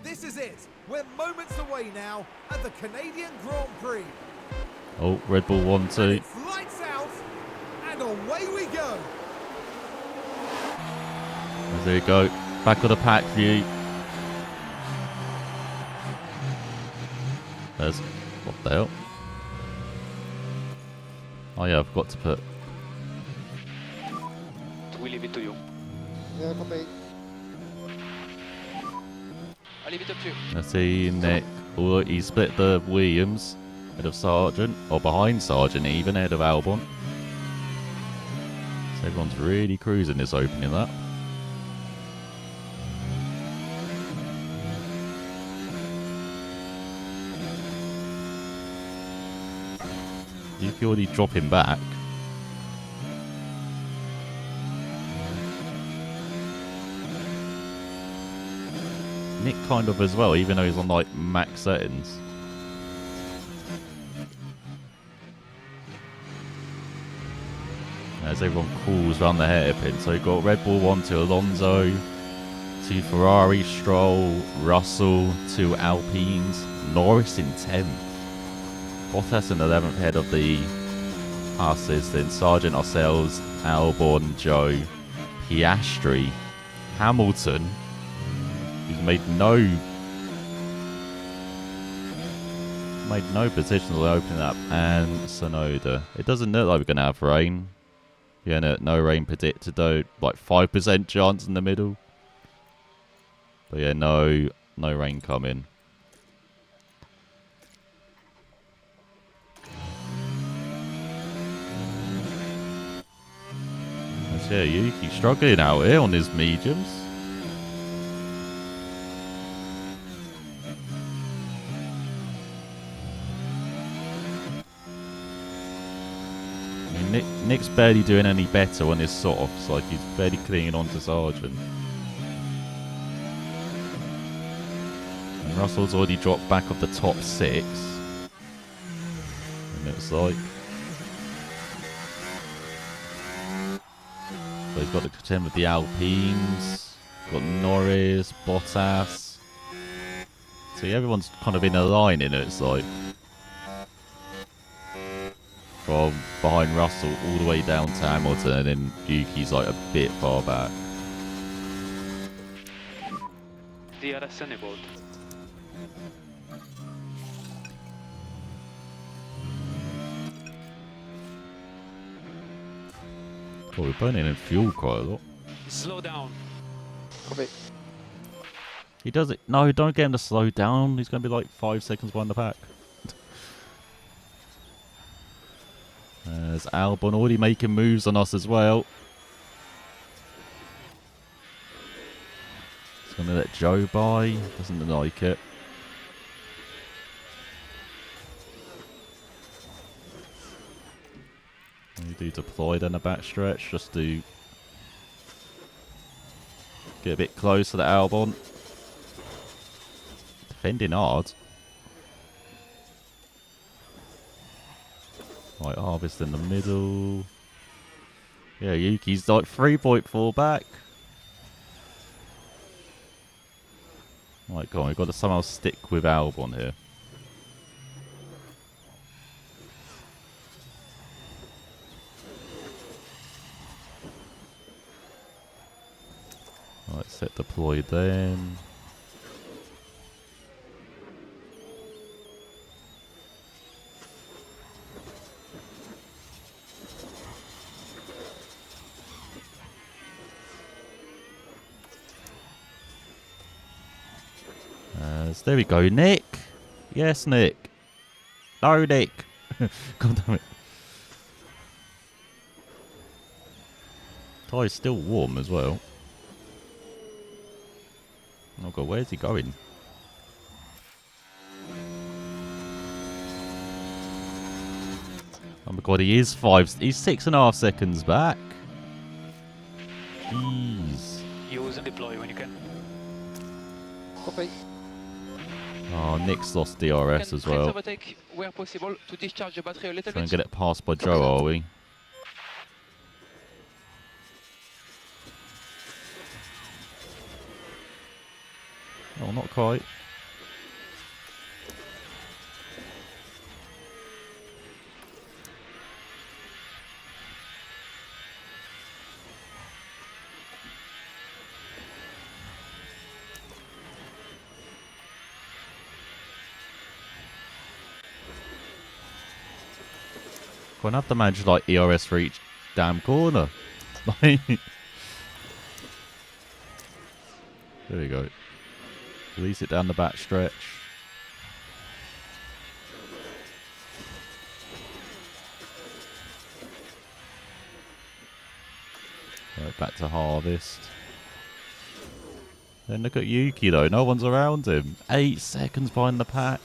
This is it. We're moments away now at the Canadian Grand Prix. Oh, Red Bull 1-2. It's lights out, and away we go. There you go. Back of the pack view. There's... What the hell? Oh yeah, I forgot to put... We leave it to you. Yeah, copy. I leave it up to you. Let's see, Nick. Oh, he split the Williams. Ahead of Sargent. Or behind Sargent even, ahead of Albon. So everyone's really cruising this opening lap. You can already drop him back. Nick kind of as well, even though he's on like max settings. As everyone crawls around the hairpin. So you've got Red Bull 1 to Alonso, 2 Ferrari, Stroll, Russell, 2 Alpines, Norris in 10th. Bottas in 11th, head of the Hases, then Sargent, ourselves, Albon, Joe, Piastri, Hamilton, who's made no positions on opening up, and Sonoda. It doesn't look like we're going to have rain. Yeah, no rain predicted though, like 5% chance in the middle. But yeah, no rain coming. So, yeah, Yuki struggling out here on his mediums. I mean, Nick's barely doing any better on his softs, like he's barely clinging on to Sargent. And Russell's already dropped back of the top 6. And it's like... So he's got to contend with the Alpines, got Norris, Bottas. So yeah, everyone's kind of in a line in it, it's like. From behind Russell all the way down to Hamilton, and then Yuki's like a bit far back. DRS enabled. Oh, we're burning in fuel quite a lot. Slow down. Copy. He does it. No, don't get him to slow down. He's going to be like 5 seconds behind the pack. There's Albon already making moves on us as well. He's going to let Joe by. Doesn't like it. You do deploy then a backstretch just to get a bit close to the Albon. Defending hard. Right, Harvest in the middle. Yeah, Yuki's like 3.4 back. Right, go on, we've got to somehow stick with Albon here. Right, set deployed then. There we go, Nick. Yes, Nick. No, Nick. God damn it. Tyre's still warm as well. Oh god, where's he going? Oh my god, he's 6.5 seconds back. Jeez. Use and deploy when you can. Copy. Oh, Nick's lost DRS as well. Overtake where possible to discharge the battery a little Try and bit. get it past by Joe, are we? Oh, not quite. Can't have to manage like ERS for each damn corner. There we go. Release it down the back stretch. Right, back to Harvest. Then look at Yuki though, no one's around him. 8 seconds behind the pack.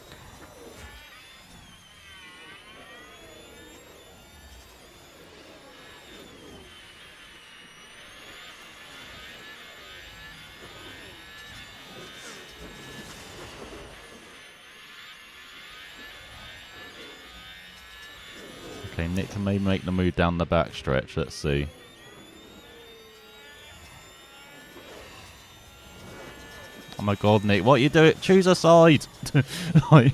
Okay, Nick can maybe make the move down the back stretch. Let's see. Oh my god, Nick, what you doing? Choose a side! Like,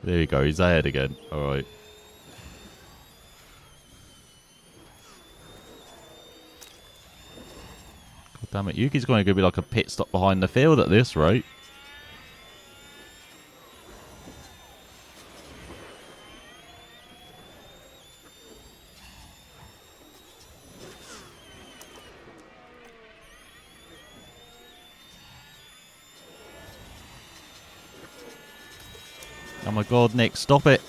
there you go, he's ahead again. Alright. God damn it, Yuki's going to be like a pit stop behind the field at this rate. Oh my god, Nick, stop it!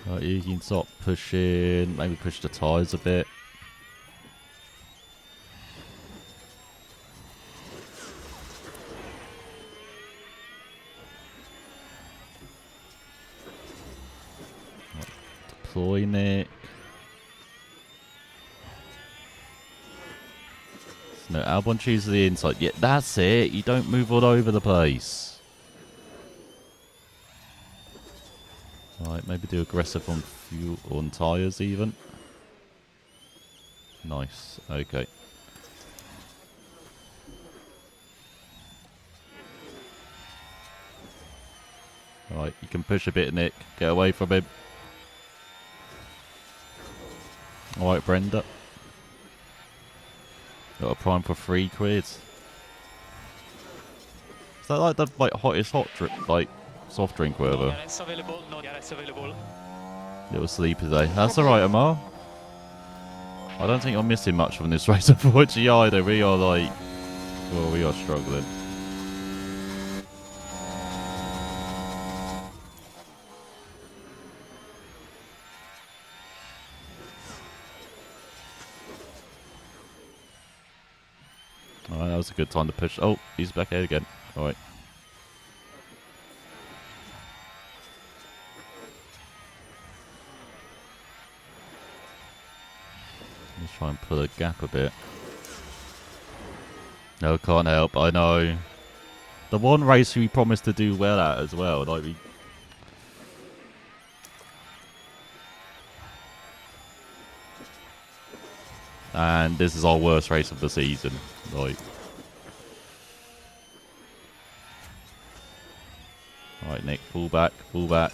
Right, you can stop pushing, maybe push the tyres a bit. Right, deploy Nick. No, Albon chooses the inside. Yeah, that's it. You don't move all over the place. Right, maybe do aggressive on fuel, on tyres even. Nice. Okay. Right, you can push a bit, Nick. Get away from him. Alright, Brenda. Got a prime for £3. Is that like the hottest hot drink, like soft drink, whatever? DRS available, no DRS available. Little sleepy day. That's alright, Amar. I don't think I'm missing much from this race, unfortunately, either. We are like... Well, we are struggling. Alright, that was a good time to push. Oh, he's back ahead again. Alright. Let's try and pull a gap a bit. No, can't help. I know. The one race we promised to do well at as well. Like we. And this is our worst race of the season. Like. Alright, Nick, pull back, pull back.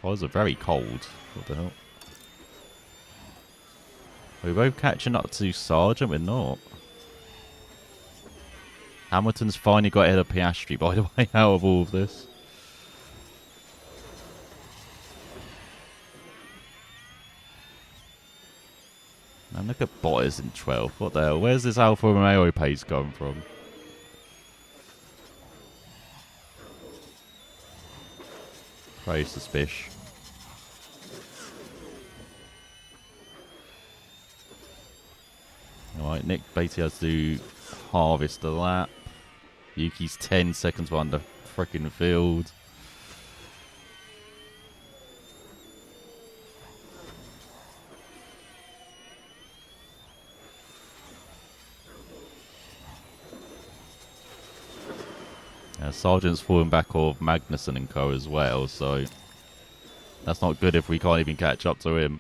Tyres are very cold. What the hell? We're both catching up to Sargent, we're not. Hamilton's finally got ahead of Piastri, by the way, out of all of this. And look at Bottas in 12th. What the hell? Where's this Alfa Romeo pace come from? Very suspicious. Alright, Nick basically has to harvest the lap. Yuki's 10 seconds behind the freaking field. Sargent's falling back off Magnussen and co as well, so that's not good if we can't even catch up to him.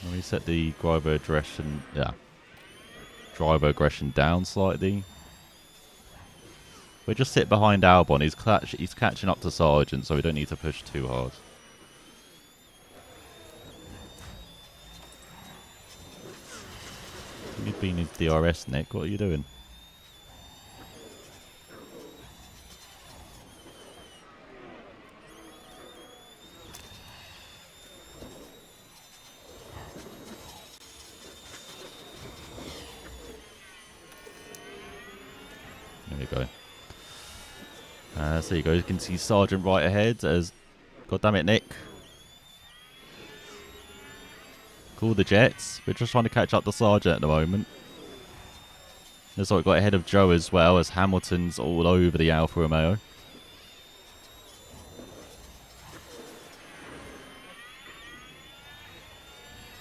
Let me set the driver aggression, driver aggression down slightly. We'll just sit behind Albon. He's catching up to Sargent, so we don't need to push too hard. You've been in DRS, Nick. What are you doing? There we go. So you go. You can see Sargent right ahead as... God damn it, Nick. Call the Jets. We're just trying to catch up to Sargent at the moment. Looks like we got ahead of Joe as well as Hamilton's all over the Alfa Romeo.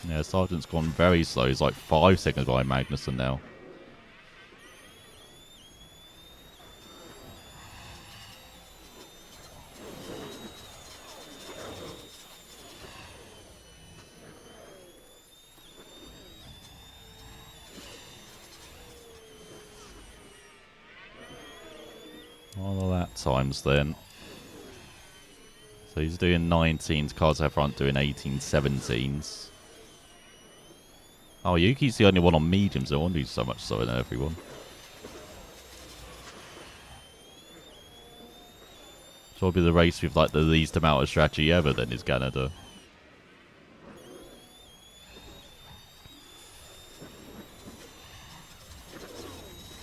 Yeah, Sargent's gone very slow. He's like 5 seconds behind Magnussen now. All of that times then. So he's doing 19s, Carzo front doing 18-17s. Oh, Yuki's the only one on mediums. I wonder he's so much slower than everyone. So it'll be the race with like the least amount of strategy ever then is Canada.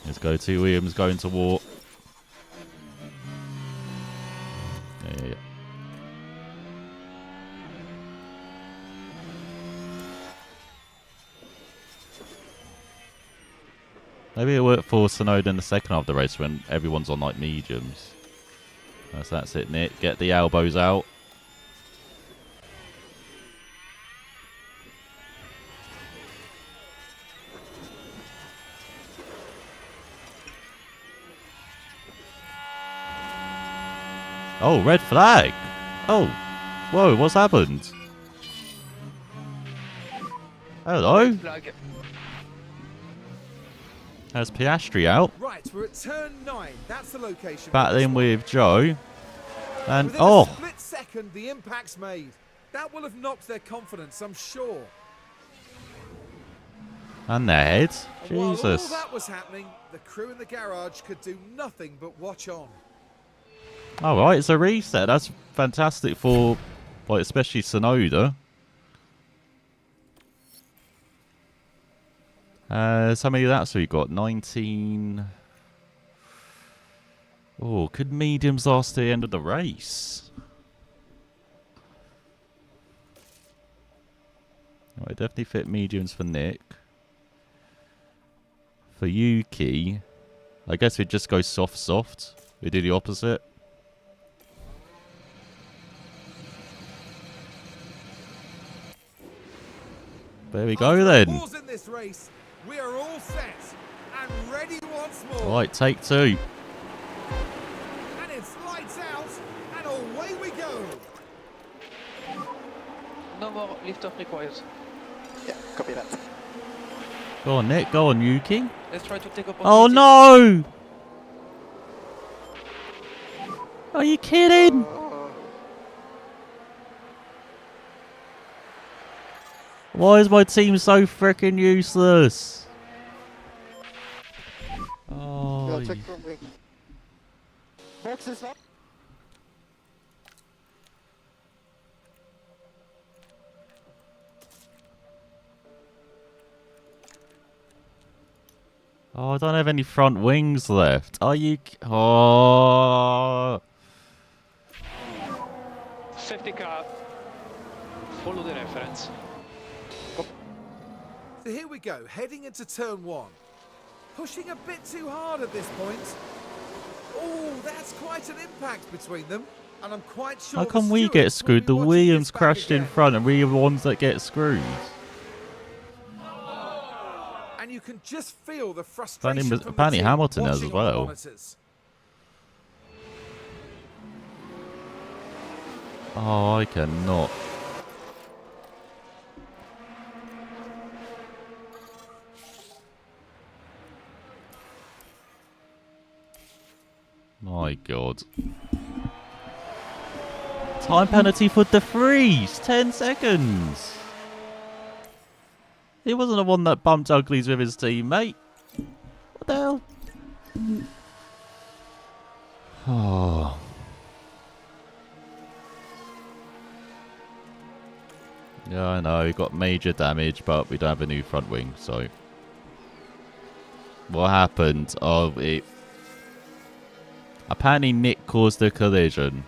Let's go to Williams going to war. Yeah. Maybe it'll work for Sonoda in the second half of the race when everyone's on like mediums. So that's it, Nick. Get the elbows out. Oh, red flag. Oh. Whoa, what's happened? Hello. Flag. There's Piastri out. Right, we're at turn 9. That's the location. for Battling this one. with Joe. And, Within oh. a split second, the impact's made. That will have knocked their confidence, I'm sure. And their head. And while all Jesus. that was happening, the crew in the garage could do nothing but watch on. Alright, it's a reset. That's fantastic for, like, especially Sonoda. So many laps we got? 19. Oh, could mediums last to the end of the race? I definitely fit mediums for Nick. For Yuki, I guess we'd just go soft. We do the opposite. There we go After a then. pause in this race, we are all set and ready once more. Right, take two. And it's lights out, and away we go. No more lift-off required. Yeah, copy that. Go on, Nick. Go on, Yuki. Let's try to take opportunity. Oh no! Are you kidding? Why is my team so freaking useless? Oh, Yeah, check from wing. Box is up. oh, I don't have any front wings left. Are you? Oh, Safety car. Follow the reference. So here we go, heading into turn 1. Pushing a bit too hard at this point. Oh, that's quite an impact between them. And I'm quite sure how the come we stewards get will screwed? be The watching Williams this back crashed in again. front, and we are the ones that get screwed. And you can just feel the frustration Apparently, from the apparently team Hamilton has watching as on the well. monitors. Oh, I cannot. My God. Time penalty for the freeze. 10 seconds. He wasn't the one that bumped uglies with his teammate. What the hell? Oh. Yeah, I know. We got major damage, but we don't have a new front wing, so. What happened? Oh, it. Apparently, Nick caused the collision.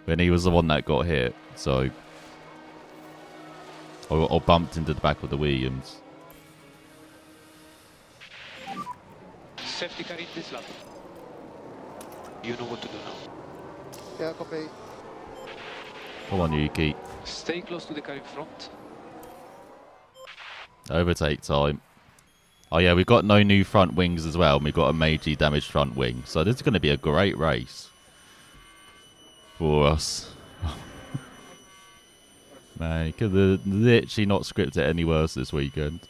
When he was the one that got hit, so. Or bumped into the back of the Williams. Safety car in this lap. You know what to do now. Yeah, copy. Come on, Yuki. Stay close to the car in front. Overtake time. Oh yeah, we've got no new front wings as well, and we've got a majorly damaged front wing. So this is going to be a great race for us. Man, you could have literally not scripted it any worse this weekend.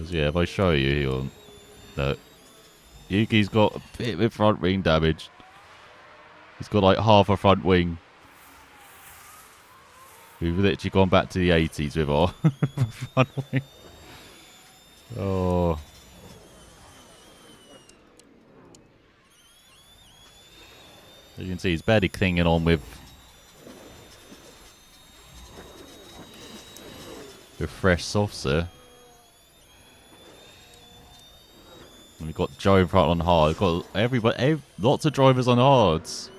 Because, yeah, if I show you here, look, Yuki's got a bit of front wing damage. He's got like half a front wing. We've literally gone back to the 80s with our front wing. Oh. As you can see, he's barely clinging on with fresh softs here. And we've got Joe in front on hard. We've got everybody, lots of drivers on hards.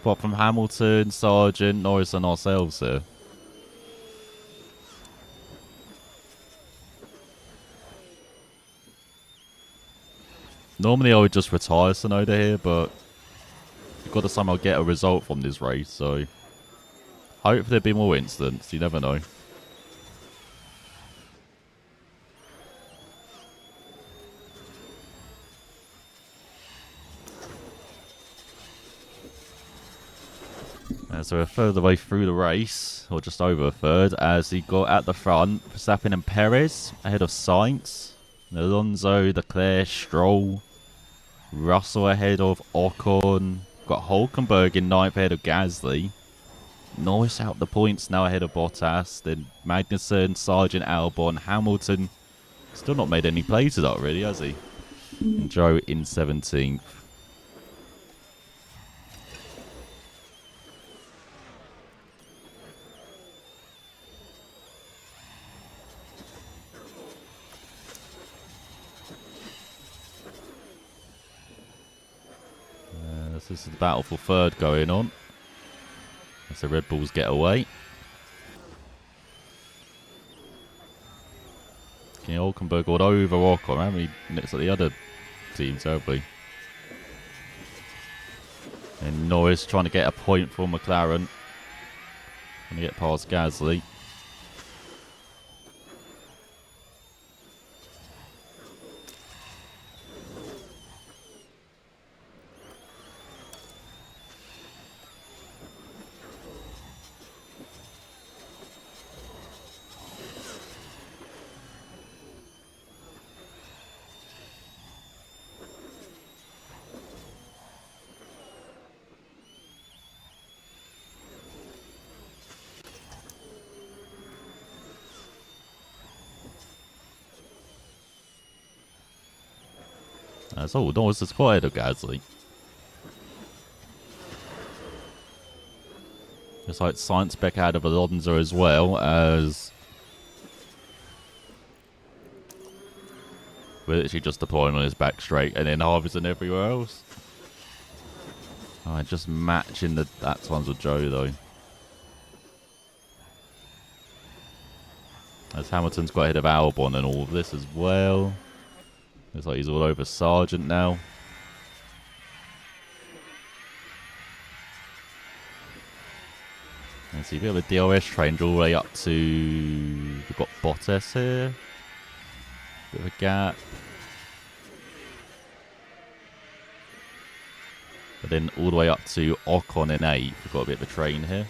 Apart from Hamilton, Sargent, Norris and ourselves here. Normally I would just retire Sonoda here, but you've got to somehow get a result from this race, so hopefully there'll be more incidents, you never know. So we're a third of the way through the race, or just over a third, as he got at the front, Verstappen and Perez ahead of Sainz, Alonso, Leclerc, Stroll, Russell ahead of Ocon, got Hulkenberg in 9th ahead of Gasly, Norris out the points now ahead of Bottas, then Magnussen, Sargent, Albon, Hamilton, still not made any places up really, has he? And Joe in 17th. This is the battle for third going on. As the Red Bulls get away. Hulkenberg got over Ocon. How many minutes at the other teams, have we? And Norris trying to get a point for McLaren. Trying to get past Gasly. So Norris is quite ahead of Gasly. Just like Sainz back out of Alonso as well, as we're literally just deploying on his back straight and then harvesting everywhere else. Alright, just matching that ones with Joe though. As Hamilton's got ahead of Albon and all of this as well. Looks like he's all over Sargent now. Let's see, a bit of a DRS change all the way up to... We've got Bottas here. Bit of a gap. But then all the way up to Ocon in 8th. We've got a bit of a train here.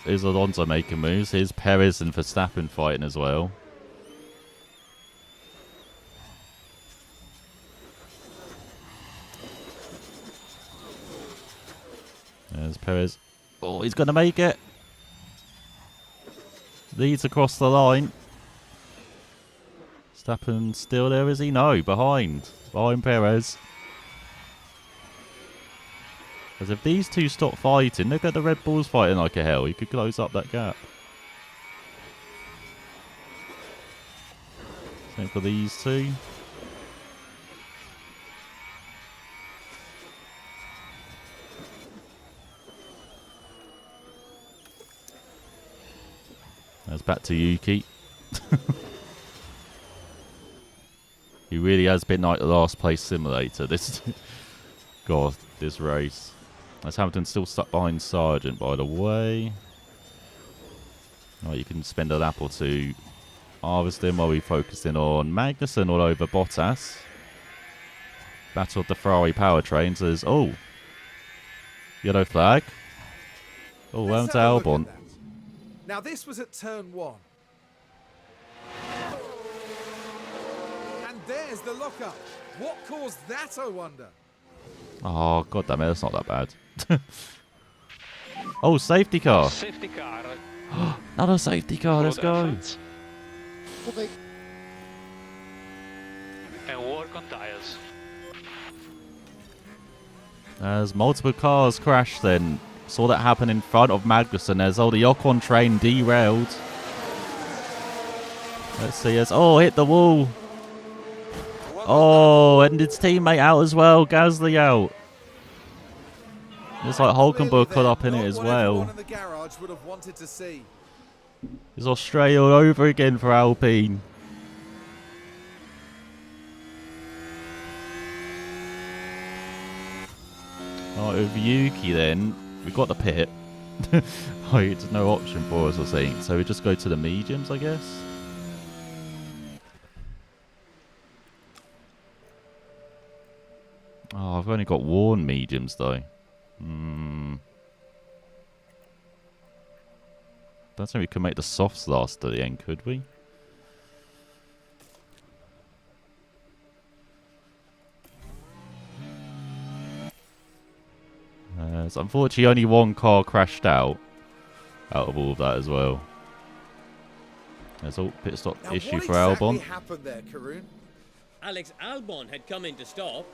Is Alonso making moves? Here's Perez and Verstappen fighting as well. There's Perez. Oh, he's going to make it. Leads across the line. Verstappen still there, is he? No, behind Perez. Because if these two stop fighting, look at the Red Bulls fighting like a hell. You could close up that gap. Same for these two. That's back to Yuki. He really has been like the last place simulator. This, God, this race. As Hamilton still stuck behind Sargent, by the way. Right, you can spend a lap or two harvesting while we focus in on Magnussen all over Bottas. Battle of the Ferrari powertrains. There's yellow flag. Oh, well Let's to have a look Albon. at that. Now this was at turn 1. And there's the lockup. What caused that, I wonder? Oh, god damn it, that's not that bad. Oh, safety car. Safety car. Another safety car, let's go. Copy. And work on tires. As multiple cars crashed then. Saw that happen in front of Magnussen as the Ocon train derailed. Let's see as hit the wall. Oh, and his teammate out as well, Gasly out. It's like Hulkenberg caught up in it as well. In the garage would have wanted to see. It's Australia all over again for Alpine. Right, with Yuki then, we got the pit. There's no option for us, I think. So we just go to the mediums, I guess. Oh, I've only got worn mediums though. Don't think we could make the softs last to the end, could we? So unfortunately, only one car crashed out of all of that as well. There's a pit stop Now, issue what for exactly Albon. happened there, Karun? Alex Albon had come in to stop.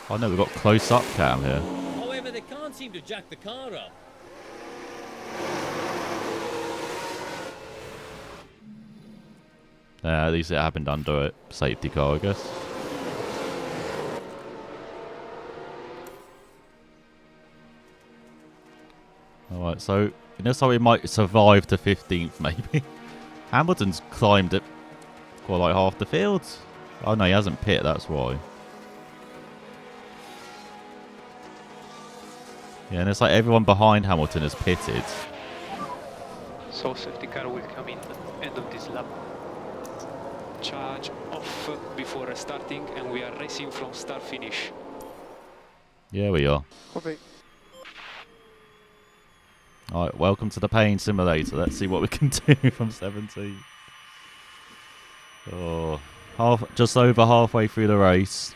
Oh no, we've got close up cam here. However, they can't seem to jack the car up. At least it happened under a safety car, I guess. Alright, so it looks like we might survive to 15th, maybe. Hamilton's climbed it quite like half the field. Oh no, he hasn't pit, that's why. Yeah, and it's like everyone behind Hamilton has pitted. So safety car will come in end of this lap. Charge off before starting, and we are racing from start finish. Yeah, we are. Copy. Alright, welcome to the pain simulator. Let's see what we can do from 17. Oh, just over halfway through the race.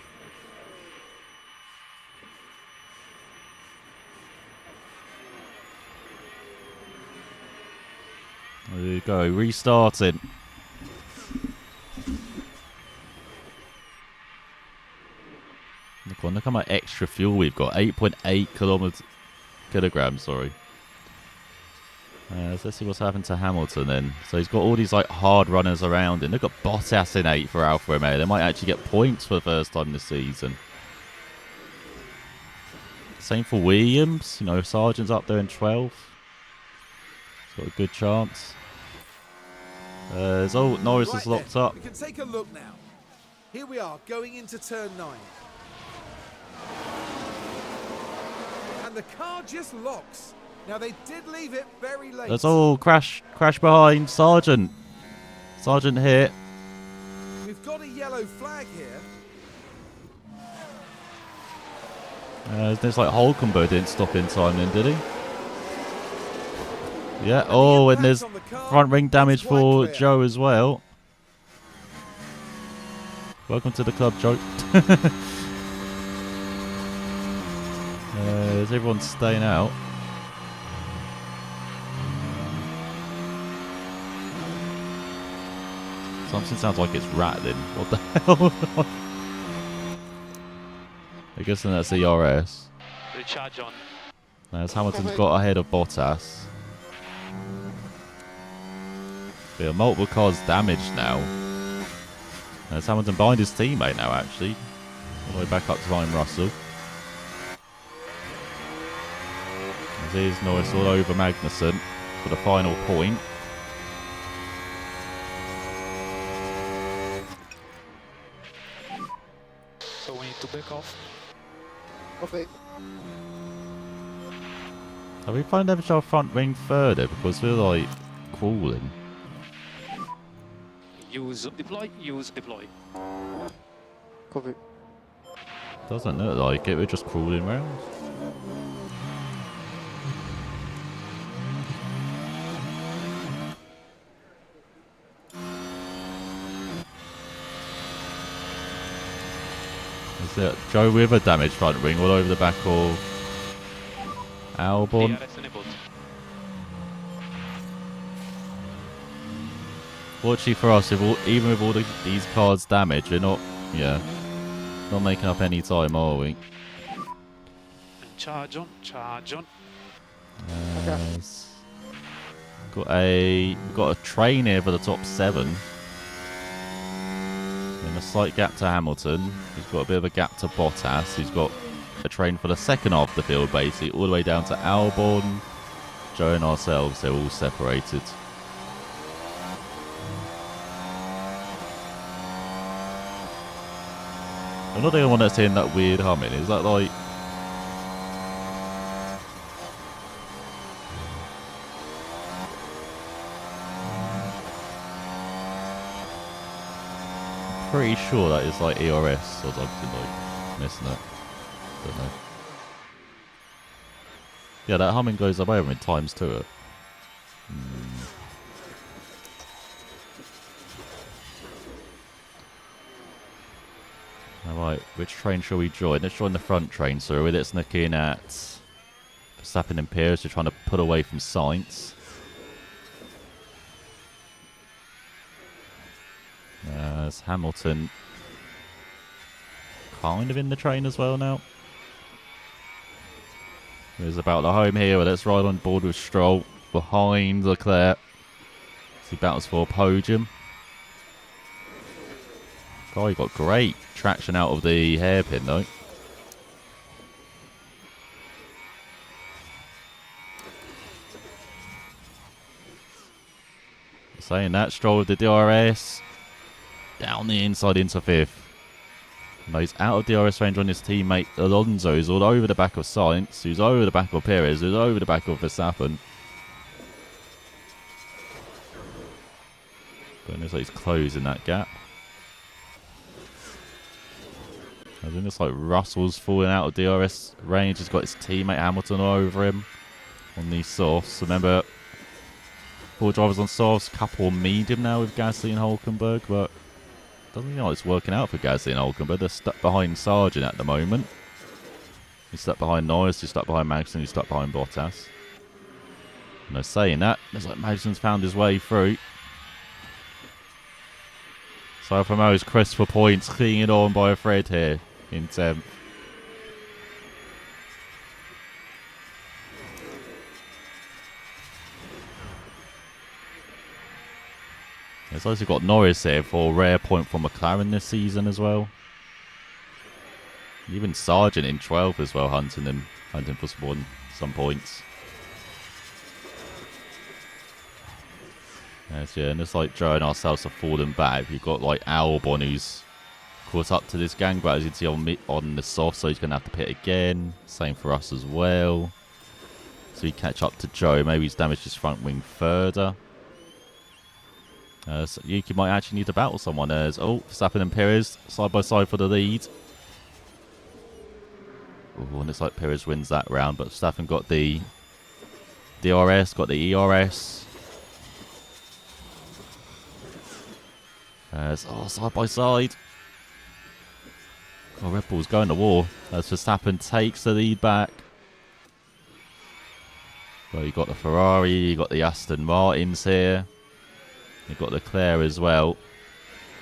There you go, restarting. Look how much extra fuel we've got. 8.8 kilograms, sorry. So let's see what's happened to Hamilton then. So he's got all these like hard runners around him. They've got Bottas in 8 for Alfa Romeo. They might actually get points for the first time this season. Same for Williams. You know, Sargent's up there in 12th. He's got a good chance. Norris is locked up. We can take a look now. Here we are going into turn 9. And the car just locks. Now they did leave it very late. That's all crash behind Sargent. Sargent hit. We've got a yellow flag here. There's like Hulkenberg didn't stop in time then, did he? Yeah. Oh, and there's front ring damage for Joe as well. Welcome to the club, Joe. Is everyone staying out? Something sounds like it's rattling. What the hell? I guess then that's the ERS. Recharge on. As Hamilton's got ahead of Bottas. But yeah, multiple cars damaged now. As Hamilton behind his teammate now, actually. All the way back up to Ryan Russell. As here's Norris all over Magnussen for the final point. So we need to back off. Copy. Have we found damage our front wing further because we're like crawling? Use deploy, use deploy. Copy. Doesn't look like it, we're just crawling around. Is it Joe with a damaged front wing all over the back of Albon? DRS enabled. Fortunately for us, even with all these cars damaged, we're not, not making up any time, are we? And charge on, charge on. Yes. Got a train here for the top 7. In a slight gap to Hamilton. He's got a bit of a gap to Bottas. He's got a train for the second half of the field, basically, all the way down to Albon. Joe and ourselves, they're all separated. I'm not the only one that's hearing that weird humming. Is that like... pretty sure that is like ERS or something, like missing it. Don't know. Yeah, that humming goes up over in times to it. Alright, which train shall we join? Let's join the front train, so it's looking at Verstappen and Perez. They're trying to put away from Sainz. There's Hamilton kind of in the train as well now. There's about the home here. Let's ride on board with Stroll behind Leclerc. He battles for a podium. Oh, he got great traction out of the hairpin though. Saying that, Stroll with the DRS. Down the inside into 5th. No, he's out of DRS range on his teammate Alonso. He's all over the back of Sainz. Who's over the back of Perez. Who's over the back of Verstappen. But it looks like he's closing that gap. I think it's like Russell's falling out of DRS range. He's got his teammate Hamilton all over him on these softs. Remember, 4 drivers on softs, couple on medium now with Gasly and Hulkenberg, but doesn't seem like it's working out for Gasly and Hulkenberg. They're stuck behind Sargent at the moment. He's stuck behind Norris, he's stuck behind Magnussen, he's stuck behind Bottas. And they're saying that, it's like Magnussen's found his way through. So Alfa Romeo's crest for points, clinging on by a thread here in 10th. It's also got Norris here for a rare point for McLaren this season as well. Even Sargent in 12th as well, hunting for some points. Yes, yeah, and it's like Joe and ourselves are falling back. You've got like Albon who's caught up to this gang, but as you can see on the soft, so he's going to have to pit again. Same for us as well. So he catch up to Joe. Maybe he's damaged his front wing further. So Yuki might actually need to battle someone as Verstappen and Perez side by side for the lead. Ooh, and it's like Perez wins that round, but Verstappen got the DRS, got the ERS. Side by side. Oh, Red Bull's going to war as Verstappen takes the lead back. Well, you got the Ferrari, you got the Aston Martins here. You've got Leclerc as well.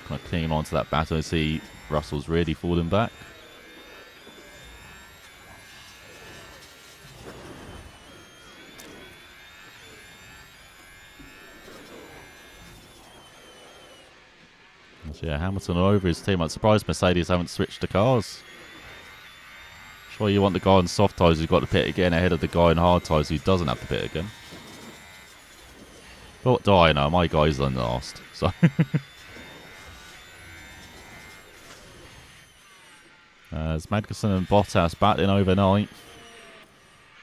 Kind of clinging on to that battle. You see Russell's really falling back. So yeah, Hamilton all over his team. I'm surprised Mercedes haven't switched the cars. Sure, you want the guy on soft tyres who's got to pit again ahead of the guy on hard tyres who doesn't have to pit again. But what do I know? My guy's on last. So as Magnussen and Bottas battling over 9th.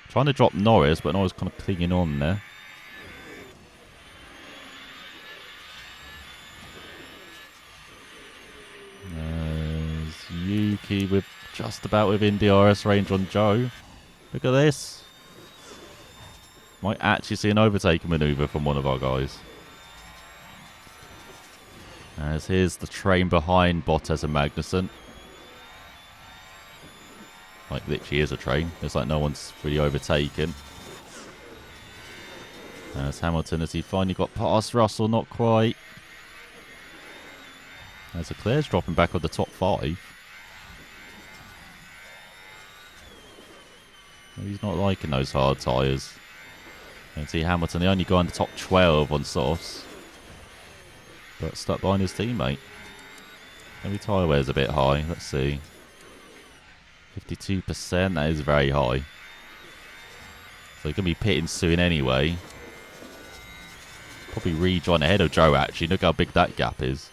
Trying to drop Norris, but Norris kind of clinging on there. There's Yuki with just about within DRS range on Joe. Look at this. Might actually see an overtaking manoeuvre from one of our guys. As here's the train behind Bottas and Magnussen. Like literally is a train. Looks like no one's really overtaken. As Hamilton, as he finally got past Russell, not quite. As Leclerc's dropping back on the top 5. He's not liking those hard tyres. You can see Hamilton, they only go on the top 12 on softs. But stuck behind his teammate. Maybe tyre wear's a bit high. Let's see. 52%, that is very high. So he's going to be pitting soon anyway. Probably rejoin ahead of Joe actually. Look how big that gap is.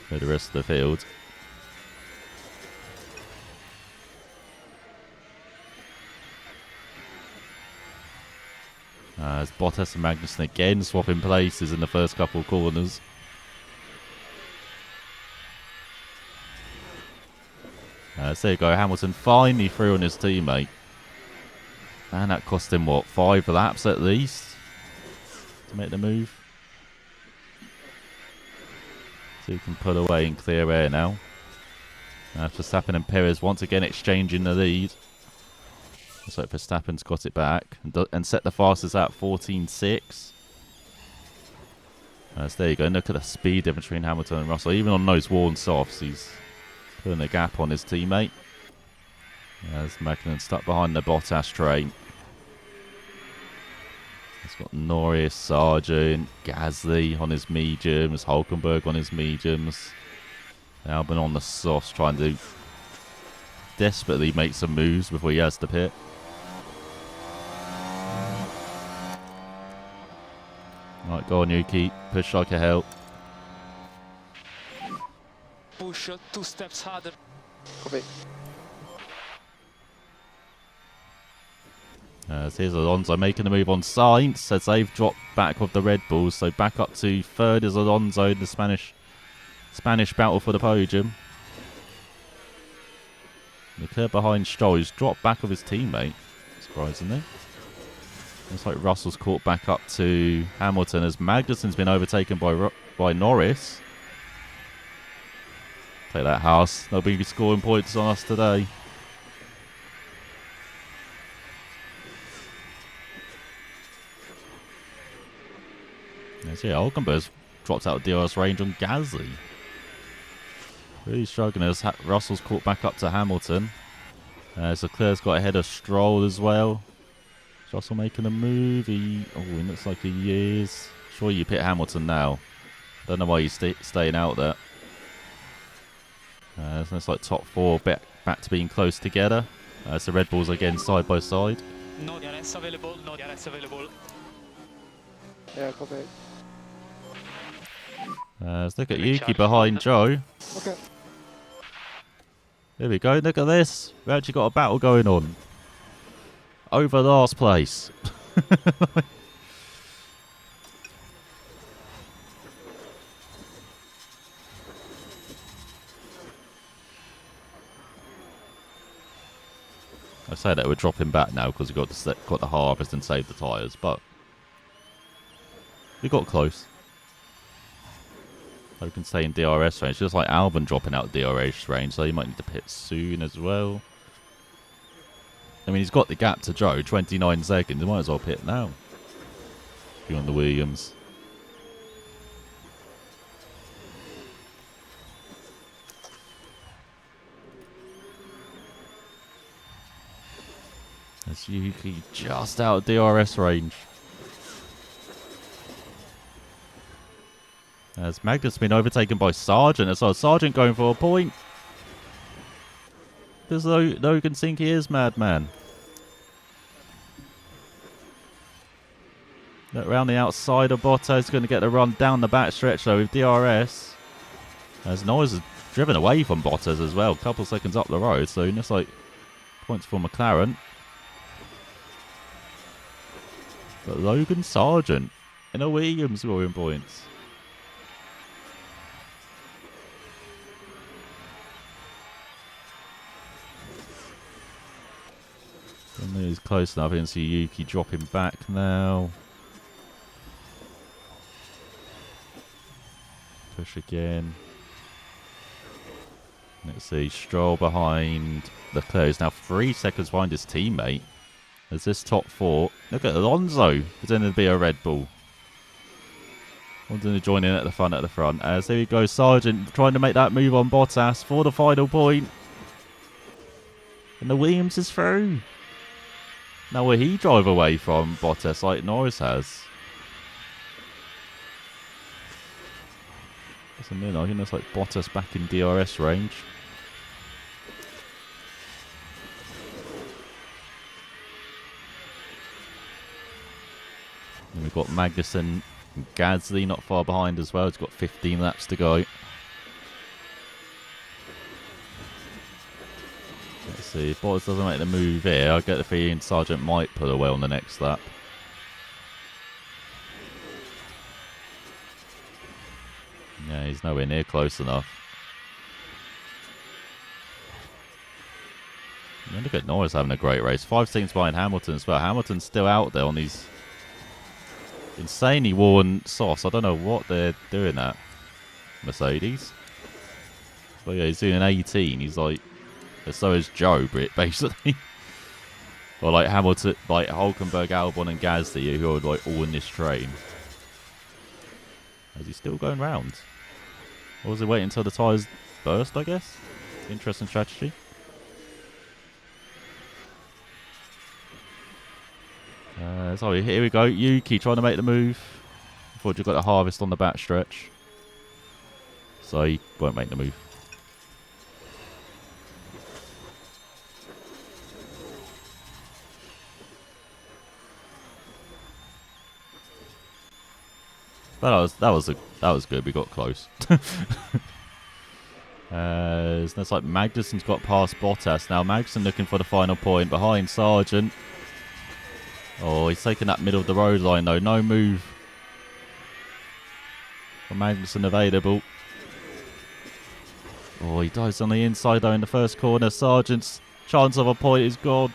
For the rest of the field. As Bottas and Magnussen again swapping places in the first couple of corners. So there you go, Hamilton finally through on his teammate. And that cost him, what, 5 laps at least? To make the move. So he can pull away in clear air now. Verstappen and Perez once again exchanging the lead. Looks like Verstappen's got it back and set the fastest at 14.6. So there you go. Look at the speed difference between Hamilton and Russell. Even on those worn softs, he's putting a gap on his teammate. As Magnussen stuck behind the Bottas train. He's got Norris, Sargent, Gasly on his mediums, Hulkenberg on his mediums. Albon on the softs trying to desperately make some moves before he has to pit. Right, go on Yuki, push like a hell. Push 2 steps harder. Copy. Here's Alonso making the move on Sainz as they've dropped back with the Red Bulls. So back up to 3rd is Alonso in the Spanish battle for the podium. Leclerc behind Stroll, who's dropped back with his teammate, surprisingly. Looks like Russell's caught back up to Hamilton as Magnussen's been overtaken by Norris. Take that, Haas. They'll be scoring points on us today. Yeah, Hulkenberg's dropped out of DRS range on Gasly. Really struggling as Russell's caught back up to Hamilton. So Leclerc's got ahead of Stroll as well. Is Russell making a move? He looks like he is. Sure, you pit Hamilton now. Don't know why he's staying out there. So it's like top 4 back to being close together. So Red Bulls again side by side. No DRS available, no DRS available. Yeah, copy. Let's look at Yuki behind Joe. Okay. There we go, look at this. We've actually got a battle going on. Over last place. I say that we're dropping back now because we got the harvest and saved the tyres, but we got close. So we can stay in DRS range, just like Albon dropping out of DRS range, so he might need to pit soon as well. I mean, he's got the gap to Joe, 29 seconds. He might as well pit now. If you're on the Williams. That's Yuki just out of DRS range. As Magnus been overtaken by Sargent as well. Sargent going for a point. There's Logan think he is madman. Look around the outside of Bottas, going to get the run down the back stretch though with DRS. As Norris has driven away from Bottas as well, a couple seconds up the road, so it looks like points for McLaren. But Logan Sargent in a Williams scoring points. And he's close enough. I can see Yuki dropping back now. Push again. Let's see. Stroll behind Leclerc. He's now 3 seconds behind his teammate. As this top 4. Look at Alonso pretending to be a Red Bull. Wanting to join in at the front. As there we go. Sargent trying to make that move on Bottas for the final point. And the Williams is through. Now will he drive away from Bottas like Norris has? That's a minute. I think that's like Bottas back in DRS range. And we've got Magnussen and Gasly not far behind as well. He's got 15 laps to go. Let's see, if Bottas doesn't make the move here, I get the feeling Sargent might pull away on the next lap. Yeah, he's nowhere near close enough. And look at Norris having a great race. 5 seconds behind Hamilton as well. Hamilton's still out there on these insanely worn softs. I don't know what they're doing at Mercedes. But yeah, he's doing an 18. He's like, so is Joe Britt, basically. Or like Hamilton, like Hulkenberg, Albon and Gasly, who are like all in this train. Is he still going round? Or was he waiting until the tyres burst, I guess? Interesting strategy. So here we go. Yuki trying to make the move. Thought you got a harvest on the back stretch. So he won't make the move. But that was good. We got close. It's like Magnussen's got past Bottas now. Magnussen looking for the final point behind Sargent. Oh, he's taking that middle of the road line though. No move for Magnussen available. Oh, he dives on the inside though in the first corner. Sargent's chance of a point is gone.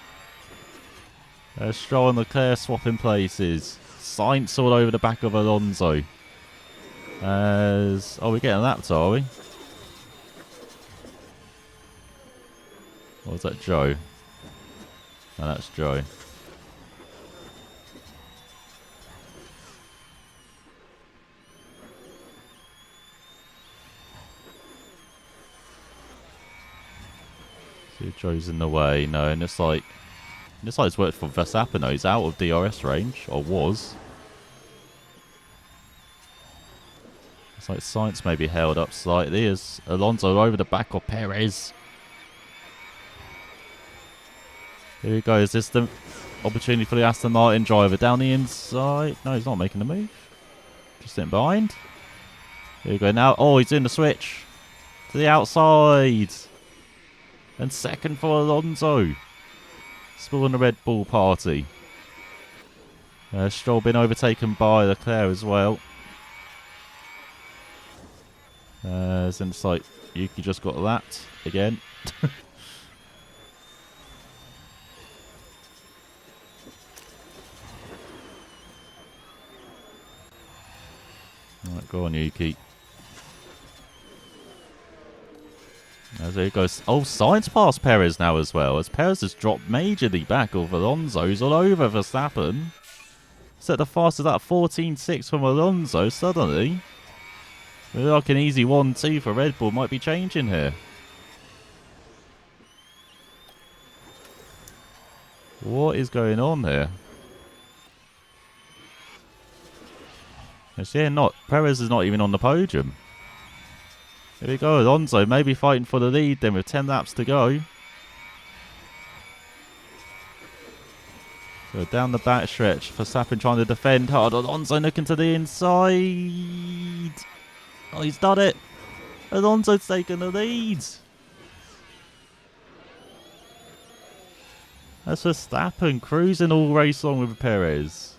Stroll and Leclerc swapping places. Sainz all over the back of Alonso. We're getting lapped, are we? Or was that Joe? No, that's Joe. See, Joe's in the way. No, and it's like it's worked for Verstappen though. He's out of DRS range, or was. It's like Sainz maybe held up slightly as Alonso over the back of Perez. Here we go. Is this the opportunity for the Aston Martin driver down the inside? No, he's not making the move. Just sitting behind. Here we go now. Oh, he's doing the switch to the outside. And second for Alonso. Spoiling the Red Bull party. Stroll been overtaken by Leclerc as well. Since like Yuki just got lapped again. Alright, go on Yuki. There he goes. Oh, Sainz past Perez now as well. As Perez has dropped majorly back of Alonso's all over Verstappen. Set the fastest at 14.6 from Alonso suddenly. Like an easy 1-2 for Red Bull might be changing here. What is going on here? Perez is not even on the podium. Here we go, Alonso maybe fighting for the lead then with 10 laps to go. So down the back stretch, Verstappen trying to defend hard. Alonso looking to the inside. Oh, he's done it. Alonso's taken the lead. That's Verstappen cruising all race long with Perez.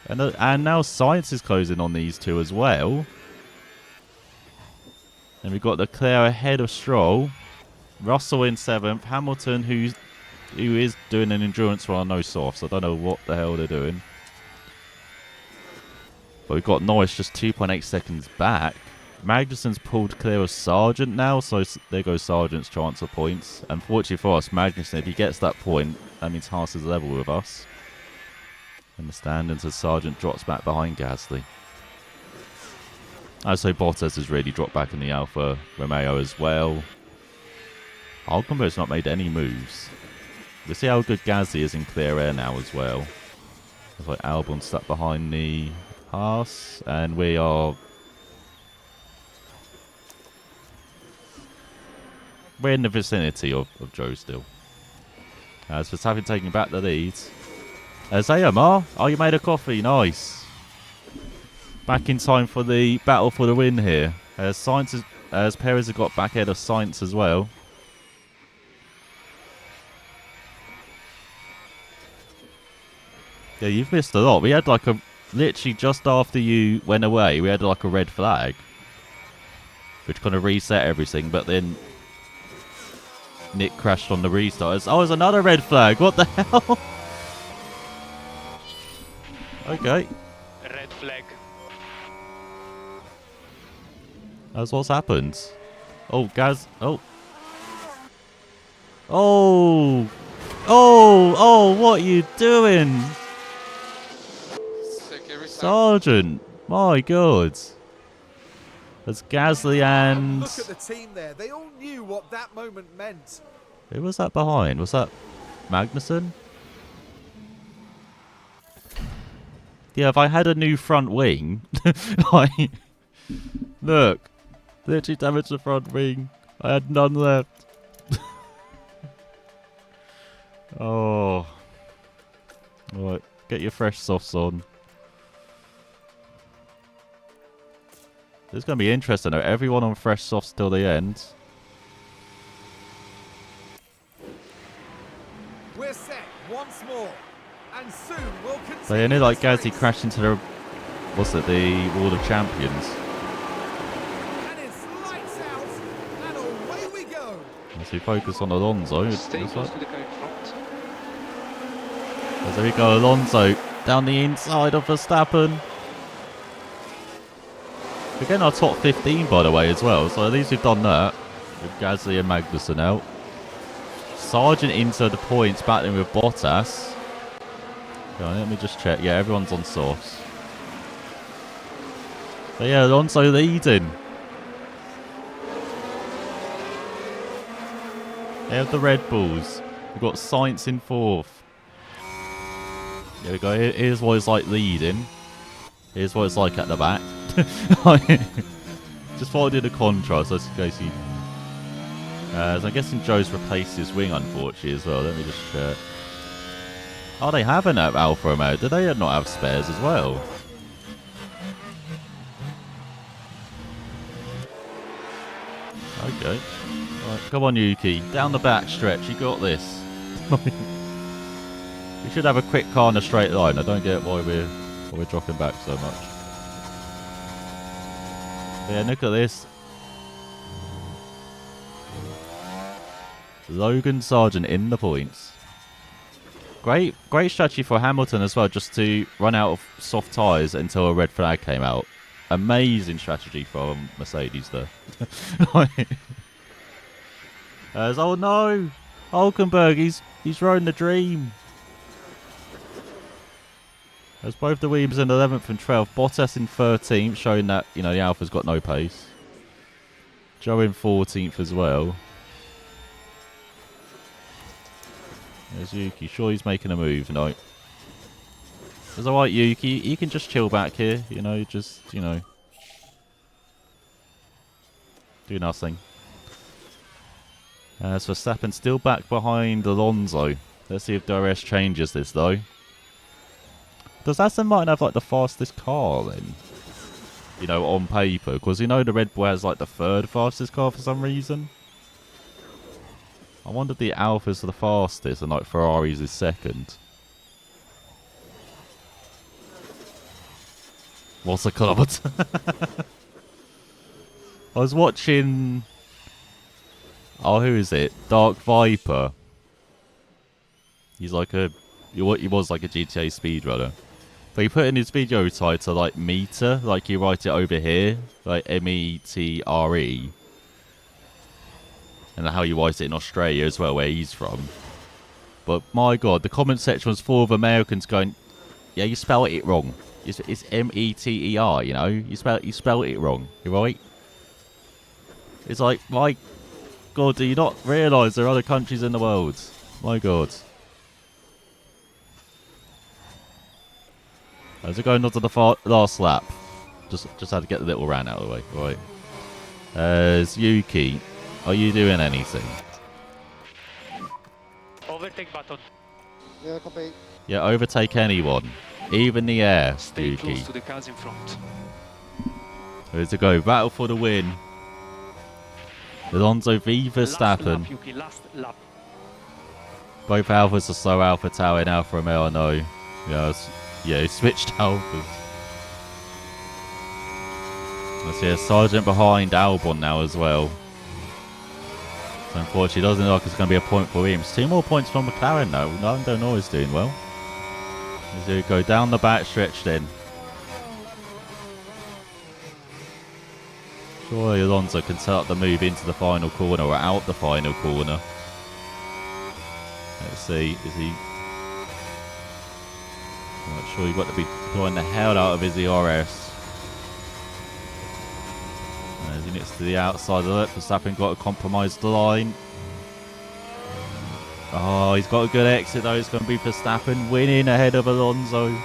And now Science is closing on these two as well. And we've got Leclerc ahead of Stroll. Russell in 7th. Hamilton, who is doing an endurance run on no softs. I don't know what the hell they're doing. But we've got Norris just 2.8 seconds back. Magnussen's pulled clear of Sargent now, so there goes Sargent's chance of points. Unfortunately for us, Magnussen, if he gets that point, that means Haas is level with us. And the standings as Sargent drops back behind Gasly. So Bottas has really dropped back in the Alfa Romeo as well. Hulkenberg's not made any moves. We'll see how good Gasly is in clear air now as well. Looks like Albon stuck behind the Haas, and we're in the vicinity of Joe still. As Verstappen taking back the lead. As AMR, oh, you made a coffee, nice. Back in time for the battle for the win here. As Perez has got back ahead of Sainz as well. Yeah, you've missed a lot. We had like literally just after you went away, we had like a red flag. Which kind of reset everything, but then Nick crashed on the restart. Oh, there's another red flag. What the hell? Okay. Red flag. That's what's happened. Oh, Gaz. Oh. Oh. Oh, what are you doing? Sergeant. My God. There's Gasly and... Look at the team there. They all knew what that moment meant. Who was that behind? Was that Magnussen? Yeah, if I had a new front wing... like, look. Literally damaged the front wing. I had none left. Oh. Alright, get your fresh softs on. This is going to be interesting though. Everyone on fresh softs till the end. We're set once more. And soon we'll continue. So yeah, near like this Gasly race. crashed into the... What's it? The Wall of Champions. And it's lights out. And away we go. As we focus on Alonso. Stay Looks close like. to the car in front. As there we go, Alonso down the inside of Verstappen. We're getting our top 15 by the way as well, so at least we've done that. With Gasly and Magnussen out. Sargent into the points, battling with Bottas. Let me just check. Yeah, everyone's on softs. But yeah, Alonso leading. They have the Red Bulls. We've got Sainz in 4th. There we go. Here's what it's like leading. Here's what it's like at the back. Just thought I did a contrast, just in case you... so I'm guessing Joe's replaced his wing, unfortunately, as well. Let me just check. Oh, they haven't at Alfa Romeo. Do they not have spares as well? Okay. Right, come on, Yuki. Down the back stretch. You got this. We should have a quick car in a straight line. I don't get why we're dropping back so much. But yeah, look at this. Logan Sargent in the points. Great strategy for Hamilton as well, just to run out of soft tyres until a red flag came out. Amazing strategy from Mercedes there. Oh no! Hulkenberg, he's ruined the dream. There's both the Williams in 11th and 12th. Bottas in 13th, showing that, you know, the Alpha's got no pace. Joe in 14th as well. There's Yuki. Sure he's making a move? No. It's alright, Yuki. You can just chill back here. You know, just, you know. Do nothing. As Verstappen still back behind Alonso. Let's see if DRS changes this, though. Does Aston Martin have, like, the fastest car, then? You know, on paper. Because, you know, the Red Bull has, like, the 3rd fastest car for some reason. I wonder if the Alpha's the fastest and, like, Ferrari's is 2nd. What's a kilometre? I was watching... Oh, who is it? Dark Viper. He's like a... He was like a GTA speedrunner. But he put in his video title like meter, like you write it over here, like METRE. And how you write it in Australia as well, where he's from. But my god, the comment section was full of Americans going, yeah, you spelled it wrong. It's METER, you know? You spelled it wrong, you right? It's like, my god, do you not realise there are other countries in the world? My god. How's it going on to the last lap? Just had to get the little rant out of the way. Right. Yuki, are you doing anything? Overtake button. Yeah, copy. Yeah, overtake anyone. Even the air, Stay Yuki. close to the cars in front. Ready to go. Battle for the win. Alonso v Last Verstappen. lap, Yuki, last lap. Both Alphas are slow. Alpha Tower and Alfa Romeo, I know. Yeah, he switched Alphas. I see a Sergeant behind Albon now as well. So unfortunately, it doesn't look like it's going to be a point for Williams. 2 more points from McLaren though. Lando Norris doing well. As we go down the back stretch then. Surely Alonso can set up the move into the final corner or out the final corner. Let's see, is he... I'm not sure, you've got to be deploying the hell out of his ERS. As he gets to the outside of it, Verstappen got to compromise the line. Oh, he's got a good exit though. It's going to be Verstappen winning ahead of Alonso.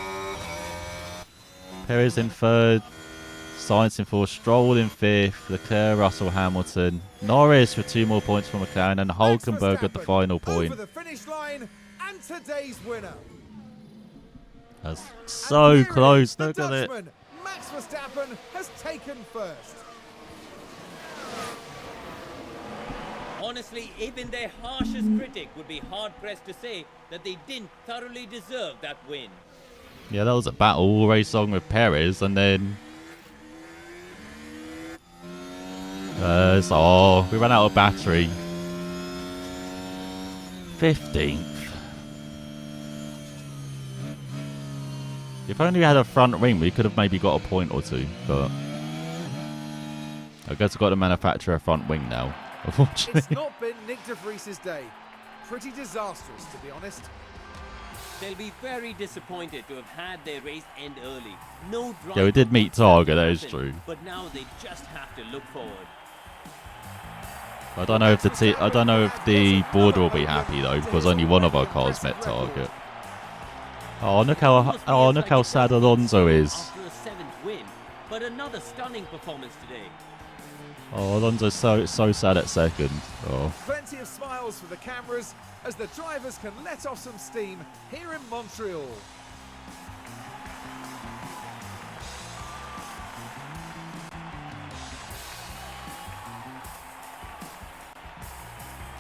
Perez in 3rd. Sainz in 4th. Stroll in 5th. Leclerc, Russell, Hamilton. Norris for 2 more points from McLaren. And Max Hulkenberg at the Verstappen final point. Over the finish line and today's winner. That's And so here it close. is, the Look at it. Dutchman, Max Verstappen has taken first. Honestly, even their harshest critic would be hard-pressed to say that they didn't thoroughly deserve that win. Yeah, that was a battle race on with Perez, and then... oh, we ran out of battery. 15th. If only we had a front wing, we could have maybe got a point or 2, but... I guess we've got to manufacture a front wing now, unfortunately. It's not been Nick de Vries's day. Pretty disastrous, to be honest. They'll be very disappointed to have had their race end early. No drama. Yeah, we did meet target, that is happened, true. But now they just have to look forward. I don't know if the board will be happy though, because only one of our cars met target. Oh, look how sad Alonso is. After a 7th win, but another stunning performance today. Oh, Alonso's so sad at 2nd. Oh. Plenty of smiles for the cameras as the drivers can let off some steam here in Montreal.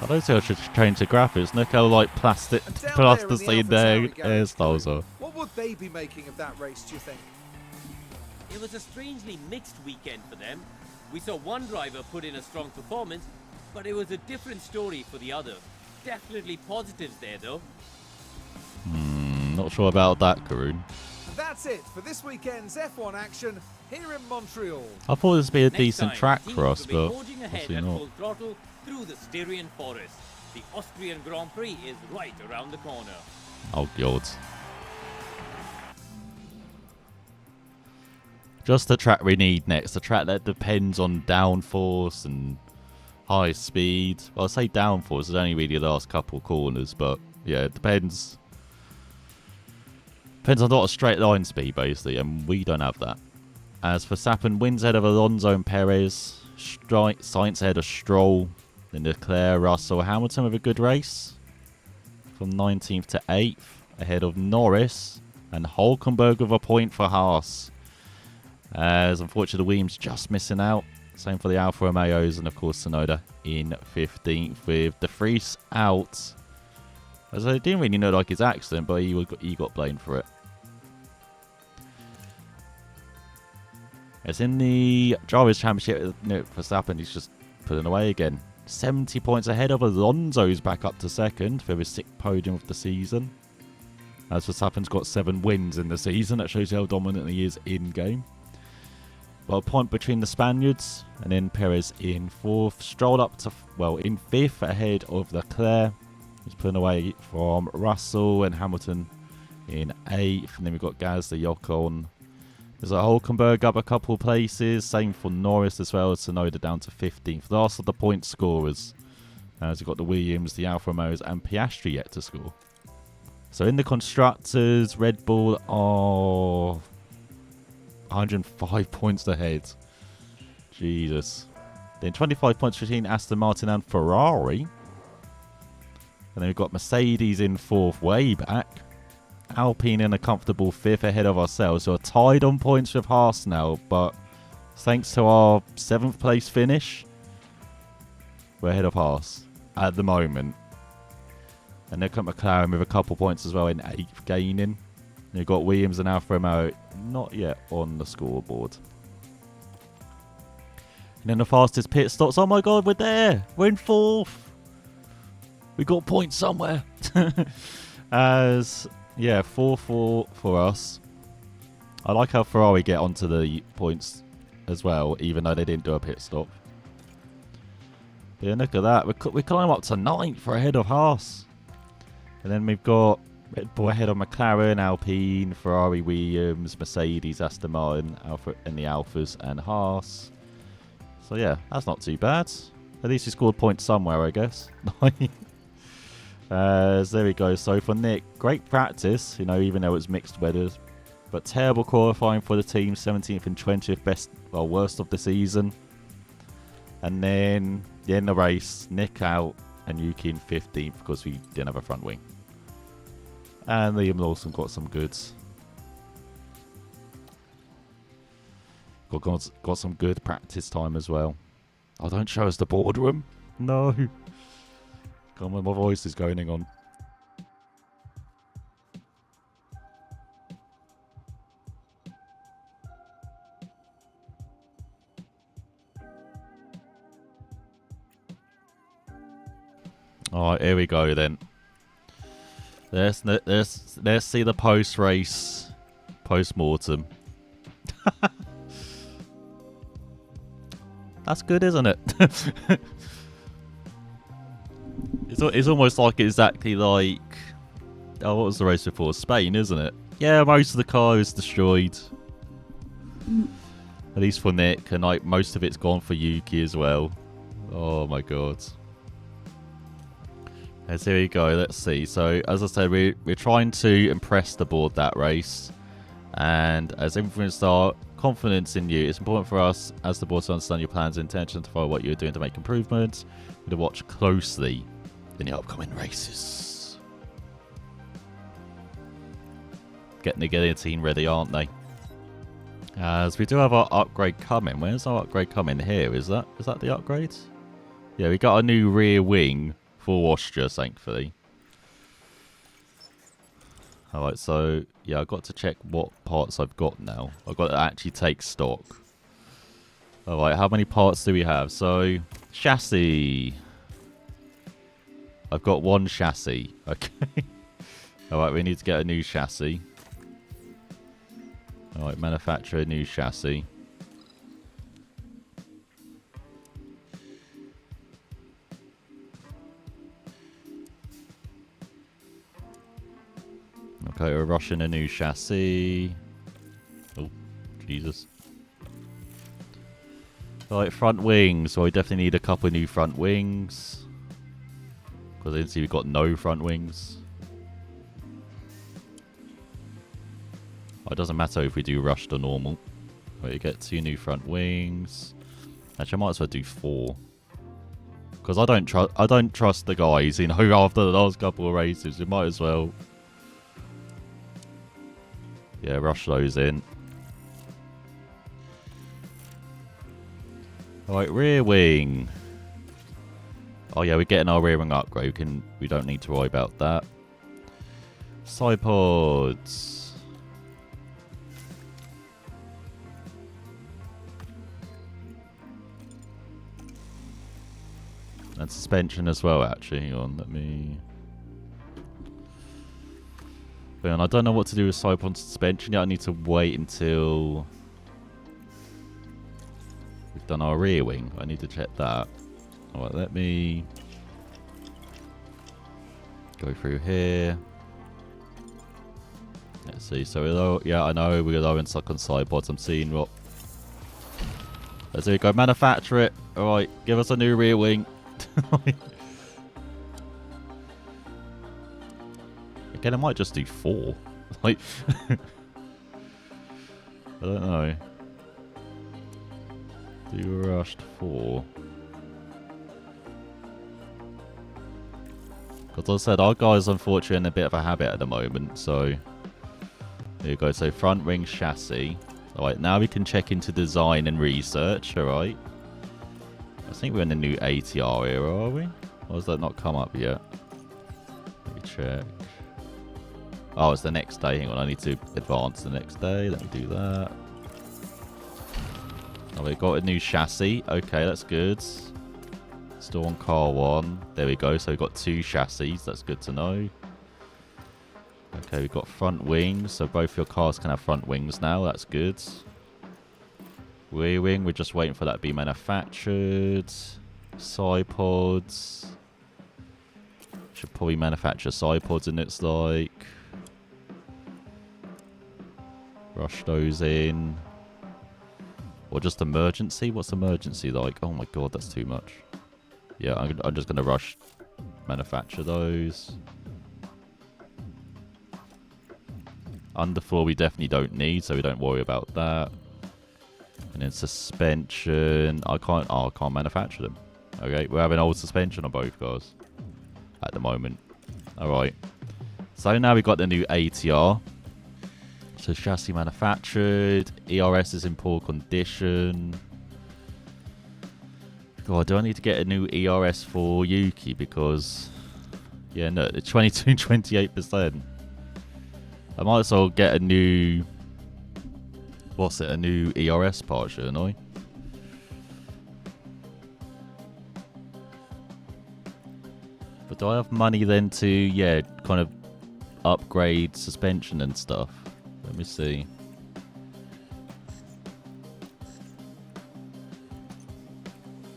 I don't think I should change the graphics. Look how like plasticine their hairstyles are. What would they be making of that race, do you think? It was a strangely mixed weekend for them. We saw one driver put in a strong performance, but it was a different story for the other. Definitely positives there though. Not sure about that, Karun. And that's it for this weekend's F1 action here in Montreal. I thought this would be a Next decent time, track teams for us, will be but forging ahead obviously at not. full throttle through the Styrian forest. The Austrian Grand Prix is right around the corner. Oh god. Just the track we need next. A track that depends on downforce and high speed. Well, I say downforce, it's only really the last couple corners, but yeah, it depends. Depends on a lot of straight line speed, basically, and we don't have that. As Verstappen wins ahead of Alonso and Perez, Sainz ahead of Stroll, then Leclerc, Russell, Hamilton with a good race. From 19th to 8th, ahead of Norris, and Hulkenberg with a point for Haas. As unfortunately the Williams just missing out. Same for the Alfa Romeos, and of course Tsunoda in 15th with De Vries out. As I didn't really know like his accident, but he got blamed for it. It's in the Drivers' Championship. Verstappen, he's just pulling away again. 70 points ahead of Alonso's back up to second for his 6th podium of the season. As Verstappen's got 7 wins in the season, that shows you how dominant he is in-game. Well, a point between the Spaniards, and then Perez in 4th. Stroll up to, in 5th ahead of Leclerc. He's pulling away from Russell and Hamilton in 8th. And then we've got Gasly, Ocon. There's a Hulkenberg up a couple places. Same for Norris as well. Tsunoda down to 15th. Last of the point scorers. As we've got the Williams, the Alfa Romeos, and Piastri yet to score. So in the Constructors, Red Bull are 105 points ahead. Jesus. Then 25 points between Aston Martin and Ferrari. And then we've got Mercedes in 4th, way back. Alpine in a comfortable 5th ahead of ourselves. So we're tied on points with Haas now, but thanks to our 7th place finish, we're ahead of Haas at the moment. And then come McLaren with a couple points as well in 8th gaining. And you've got Williams and Alfa Romeo not yet on the scoreboard. And then the fastest pit stops. Oh my god, we're there! We're in 4th! We got points somewhere. As, yeah, 4-4 for us. I like how Ferrari get onto the points as well, even though they didn't do a pit stop. But yeah, look at that. We climb up to 9th for ahead of Haas. And then we've got Red Bull ahead of McLaren, Alpine, Ferrari, Williams, Mercedes, Aston Martin, Alfa, and the Alphas, and Haas. So yeah, that's not too bad. At least he scored points somewhere, I guess. So there we go. So for Nick, great practice, even though it's mixed weather. But terrible qualifying for the team, 17th and 20th, worst of the season. And then in the race, Nick out and Yuki in 15th because we didn't have a front wing. And Liam Lawson got some goods. Got some good practice time as well. Oh, don't show us the boardroom. No. Come on, my voice is going on. Alright, here we go then. Let's see the post-race, post-mortem. That's good, isn't it? It's almost like exactly like... Oh, what was the race before? Spain, isn't it? Yeah, most of the car is destroyed. At least for Nick, and like most of it's gone for Yuki as well. Oh my god. And so here we go, let's see. So, as I said, we're trying to impress the board that race. And as influence our confidence in you, it's important for us as the board to understand your plans and intentions to follow what you're doing to make improvements. We're going to watch closely in the upcoming races. Getting the team ready, aren't they? As we do have our upgrade coming. Where's our upgrade coming? Here, is that the upgrade? Yeah, we got a new rear wing for Austria, thankfully. Alright, so yeah, I've got to check what parts I've got now. I've got to actually take stock. Alright, how many parts do we have? So, chassis. I've got 1 chassis. Okay. Alright, we need to get a new chassis. Alright, manufacture a new chassis. Okay, we're rushing a new chassis. Oh, Jesus. Right, front wings. So I definitely need a couple of new front wings. Because I didn't see we've got no front wings. Oh, it doesn't matter if we do rushed or normal. Right, you get 2 new front wings. Actually, I might as well do 4. Because I don't trust the guys, after the last couple of races. We might as well... Yeah, rush those in. Alright, rear wing. Oh yeah, we're getting our rear wing upgrade. We don't need to worry about that. Side pods. And suspension as well, actually. Hang on, let me... Hang on, I don't know what to do with side pod suspension yet. I need to wait until we've done our rear wing. I need to check that. Alright, let me go through here. Let's see. So, yeah, I know we're low and stuck on side pods. I'm seeing what... Let's go. Manufacture it. Alright, give us a new rear wing. Again, I might just do 4. Like, I don't know. Do rushed 4. Because I said, our guys unfortunately in a bit of a habit at the moment, so... There you go, so front wing chassis. Alright, now we can check into design and research, alright. I think we're in the new ATR era, are we? Or has that not come up yet? Let me check. Oh, it's the next day. Hang on, I need to advance the next day. Let me do that. Oh, we got a new chassis. Okay, that's good. Still on car 1. There we go. So we've got 2 chassis. That's good to know. Okay, we've got front wings. So both your cars can have front wings now. That's good. Rear wing, we're just waiting for that to be manufactured. Side pods. Should probably manufacture side pods, it looks like. Rush those in. Or just emergency? What's emergency like? Oh my god, that's too much. Yeah, I'm just going to rush manufacture those. Underfloor we definitely don't need, so we don't worry about that. And then suspension, I can't manufacture them. Okay, we're having old suspension on both cars at the moment. Alright. So now we've got the new ATR. So chassis manufactured. ERS is in poor condition. God, do I need to get a new ERS for Yuki? Because, yeah, no, it's 22-28%. I might as well get a new... What's it? A new ERS part, shouldn't I? But do I have money then to, yeah, kind of upgrade suspension and stuff? Let me see.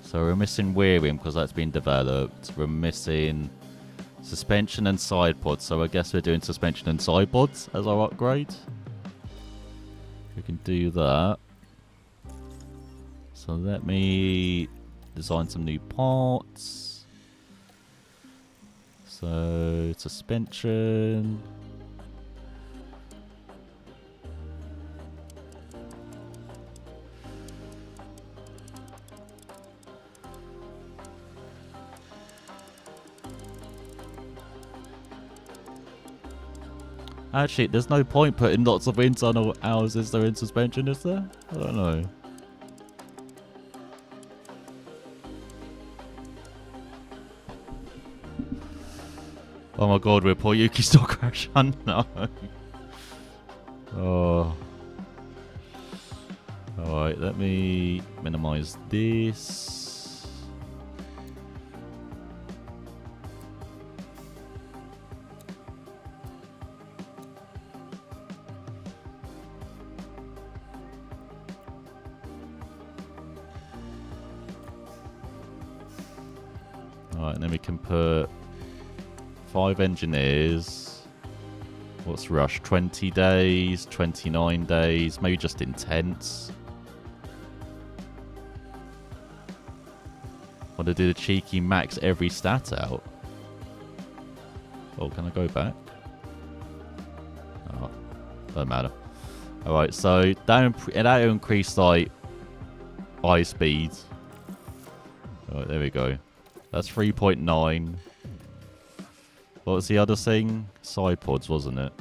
So we're missing rear wing because that's been developed. We're missing suspension and side pods. So I guess we're doing suspension and side pods as our upgrade. We can do that. So let me design some new parts. So suspension. Actually, there's no point putting lots of internal hours, is there, in suspension, is there? I don't know. Oh my god, we're poor Yuki still crash. No. Oh. Alright, let me minimize this. Alright, and then we can put 5 engineers. What's rush? 20 days, 29 days, maybe just intense. Want to do the cheeky max every stat out? Oh, can I go back? Oh, doesn't matter. Alright, so that'll increase like eye speed. Alright, there we go. That's 3.9. What was the other thing? Side pods, wasn't it?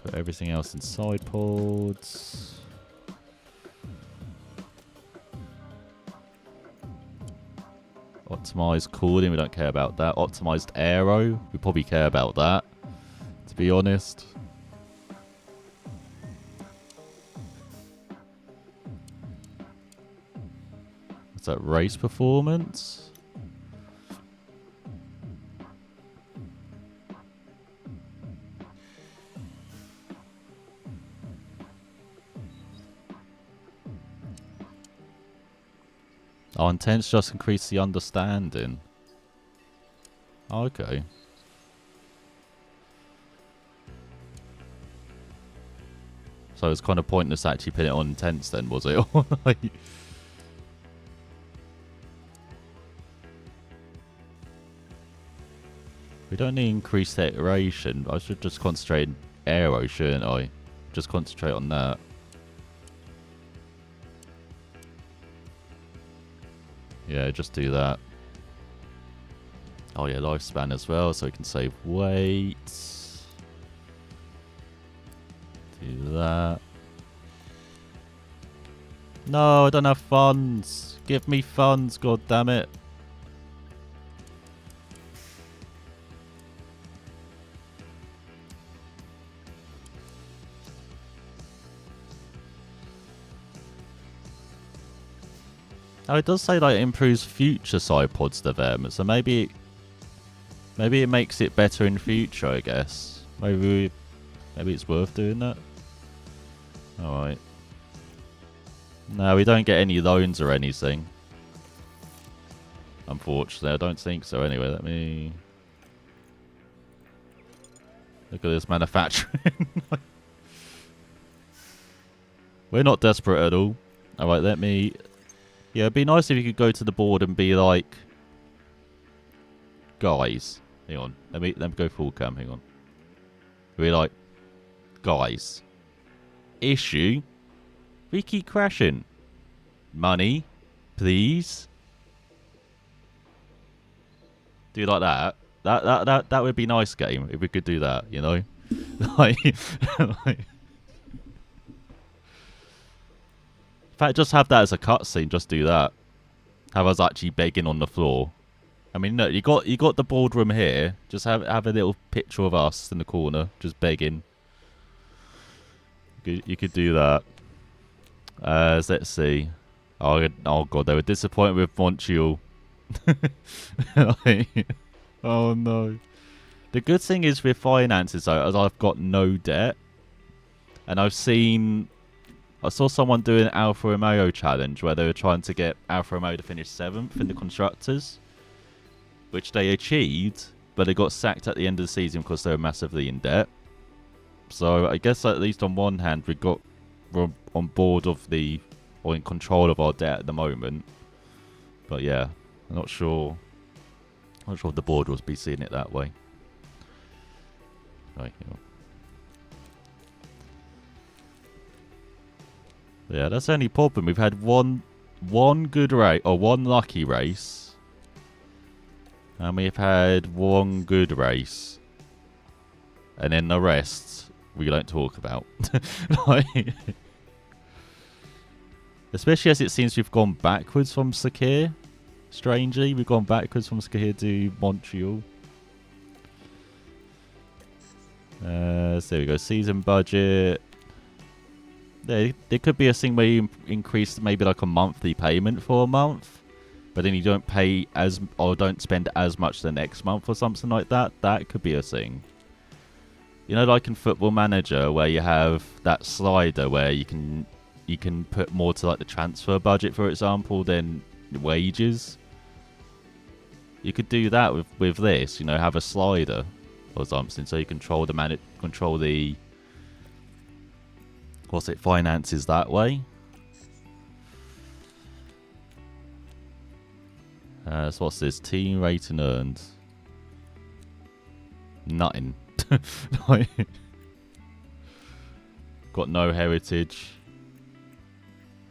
Put everything else in side pods. Optimized cooling, we don't care about that. Optimized aero, we probably care about that, to be honest. Is that race performance? Oh, intents just increase the understanding. Okay. So it's kind of pointless actually putting it on intense then, was it? Like, we don't need increased iteration. I should just concentrate on aero, shouldn't I? Just concentrate on that. Yeah, just do that. Oh yeah, lifespan as well, so we can save weight. Do that. No, I don't have funds. Give me funds, god damn it. Oh, it does say like it improves future side pods development, so maybe it makes it better in future, I guess. Maybe it's worth doing that. Alright. No, we don't get any loans or anything. Unfortunately, I don't think so anyway. Let me look at this manufacturing. We're not desperate at all. Alright, let me... Yeah, it'd be nice if you could go to the board and be like, guys, hang on, let me go full cam, hang on. Be like, guys, issue, we keep crashing. Money, please. Do you like that? That would be nice, game, if we could do that, you know? like, in fact, just have that as a cutscene. Just do that. Have us actually begging on the floor. I mean, no, you got the boardroom here. Just have a little picture of us in the corner, just begging. You could do that. Let's see. Oh god, they were disappointed with Montreal. Oh no. The good thing is with finances though, as I've got no debt, and I saw someone do an Alfa Romeo challenge where they were trying to get Alfa Romeo to finish 7th in the Constructors, which they achieved, but they got sacked at the end of the season because they were massively in debt. So I guess at least on one hand we're on board of or in control of our debt at the moment. But yeah, I'm not sure if the board will be seeing it that way. Right, you know. Yeah, that's the only problem. We've had one good race, or one lucky race. And we've had one good race. And then the rest, we don't talk about. Like, especially as it seems we've gone backwards from Sakir. Strangely, we've gone backwards from Sakir to Montreal. So there we go. Season budget. There could be a thing where you increase maybe like a monthly payment for a month, but then you don't pay or don't spend as much the next month or something like that. That could be a thing. You know, like in Football Manager, where you have that slider where you can put more to like the transfer budget, for example, than wages. You could do that with this. You know, have a slider or something, so you control the finances that way. So what's this? Team rating earned. Nothing. Got no heritage.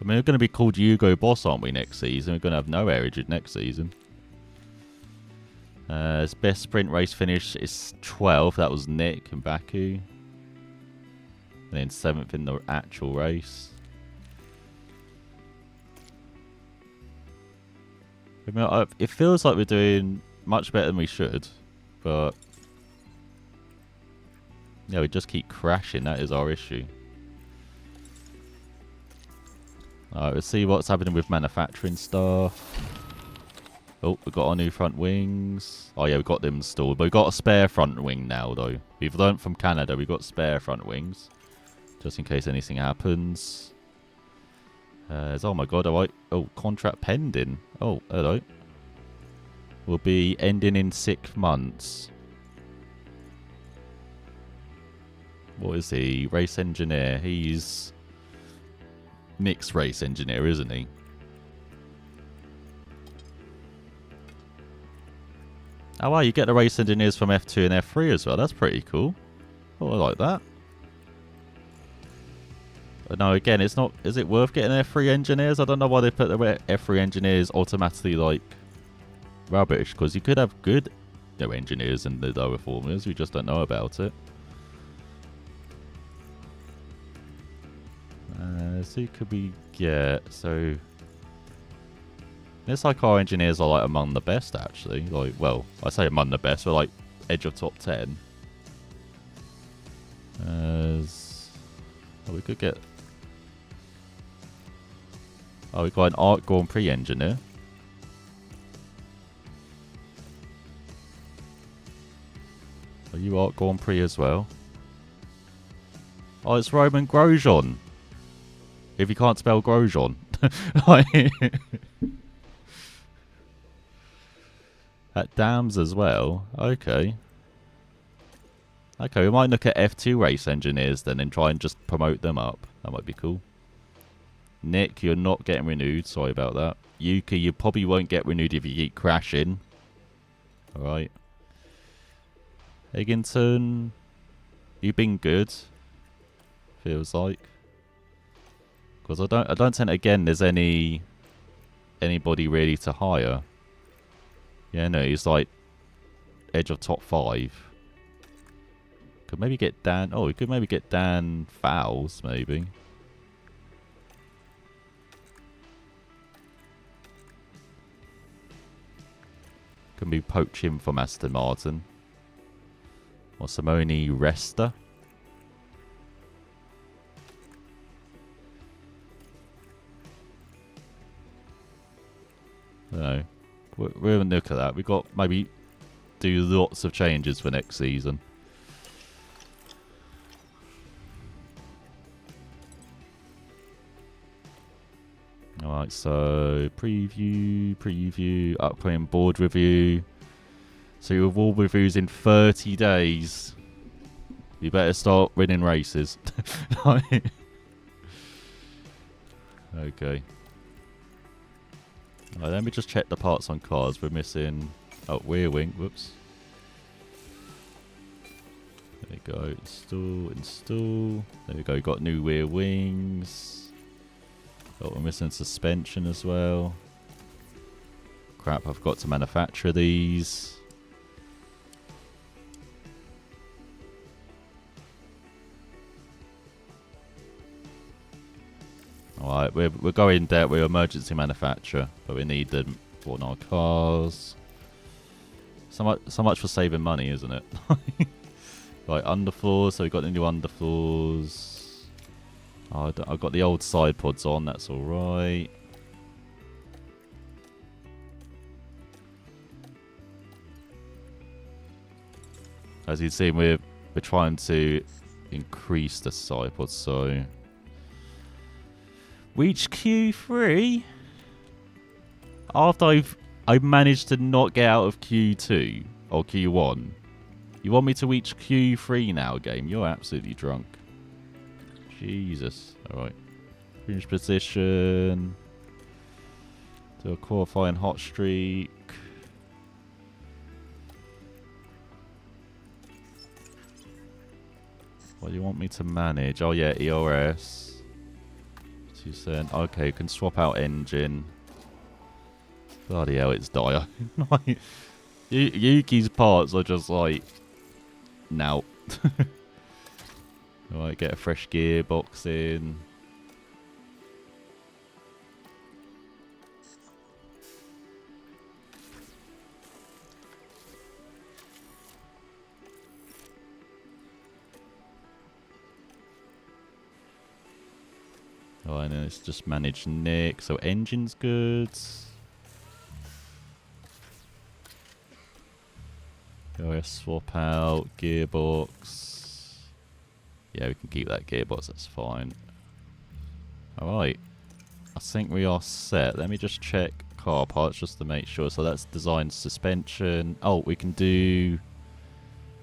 I mean, we're going to be called Hugo Boss, aren't we, next season? We're going to have no heritage next season. His best sprint race finish is 12th. That was Nick and Baku. And then 7th in the actual race. I mean, it feels like we're doing much better than we should, but yeah, we just keep crashing. That is our issue. Alright, let's see what's happening with manufacturing stuff. Oh, we've got our new front wings. Oh yeah, we've got them installed. But we've got a spare front wing now, though. We've learnt from Canada, we've got spare front wings. Just in case anything happens. Oh my god, alright. Oh, contract pending. Oh, hello. Will be ending in 6 months. What is he? Race engineer. He's mixed race engineer, isn't he? Oh wow, you get the race engineers from F2 and F3 as well. That's pretty cool. Oh, I like that. But no, again, it's not... Is it worth getting F3 engineers? I don't know why they put the F3 engineers automatically, like, rubbish. Because you could have good engineers in the lower formulas. We just don't know about it. So who could we get? So... It's like our engineers are, like, among the best, actually. Like, well, I say among the best. We're, like, edge of top 10. Oh, we could get... Oh, we got an Art Grand Prix engineer. Are you Art Grand Prix as well? Oh, it's Roman Grosjean. If you can't spell Grosjean. At Dams as well. Okay. Okay, we might look at F2 race engineers then and try and just promote them up. That might be cool. Nick, you're not getting renewed. Sorry about that. Yuki, you probably won't get renewed if you keep crashing. Alright. Higginson, you've been good. Feels like. Because I don't think again there's anybody really to hire. Yeah, no, he's like edge of top 5. Could maybe get Dan. Oh, we could maybe get Dan Fowles, maybe. Can be poach him from Aston Martin. Or Simone Resta. No. We're going to look at that. We've got maybe do lots of changes for next season. Alright, so preview, upcoming board review. So your board reviews in 30 days. You better start winning races. Okay. Right, let me just check the parts on cars. We're missing... Oh, rear wing. Whoops. There we go. Install. There we go. Got new rear wings. Oh, we're missing suspension as well. Crap, I've got to manufacture these. Alright, we're going there. We're emergency manufacturer, but we need them for our cars. So much for saving money, isn't it? Right, underfloors. So we've got the new underfloors. Oh, I've got the old side pods on. That's all right. As you see, we're trying to increase the side pods. So reach Q3 after I've managed to not get out of Q2 or Q1. You want me to reach Q3 now, game? You're absolutely drunk. Jesus. Alright. Finish position. Do a qualifying hot streak. What do you want me to manage? Oh yeah, ERS. 2%. Okay, can swap out engine. Bloody hell, it's dire. Yuki's parts are just like... Now. Alright, get a fresh gearbox in. Oh, and then it's just manage Nick. So engine's good. OS swap out. Gearbox. Yeah, we can keep that gearbox. That's fine. Alright. I think we are set. Let me just check car parts just to make sure. So that's design suspension. Oh, we can do...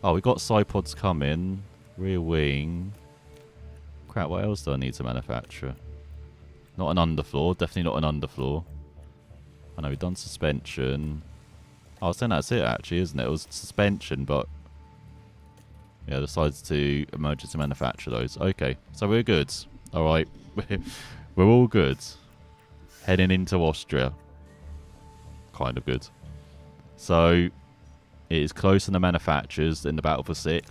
Oh, we got side pods coming. Rear wing. Crap, what else do I need to manufacture? Not an underfloor. Definitely not an underfloor. I know we've done suspension. Oh, I was saying that's it actually, isn't it? It was suspension, but... Yeah, decided to emergency manufacture those. Okay, so we're good. Alright. We're all good. Heading into Austria. Kind of good. So, it is close in the manufacturers in the battle for 6th.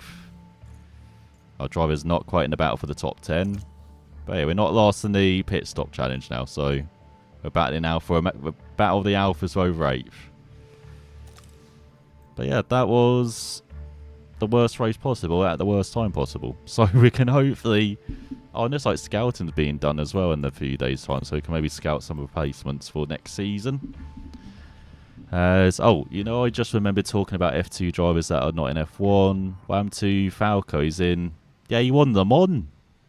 Our driver's not quite in the battle for the top 10. But yeah, we're not last in the pit stop challenge now, so we're battling now for a battle of the Alphas for over 8th. But yeah, that was the worst race possible at the worst time possible. So we can hopefully... Oh, and there's like scouting's being done as well in a few days' time, so we can maybe scout some replacements for next season. Oh, you know, I just remembered talking about F2 drivers that are not in F1. Wham2 Falco is in... Yeah, he won them on.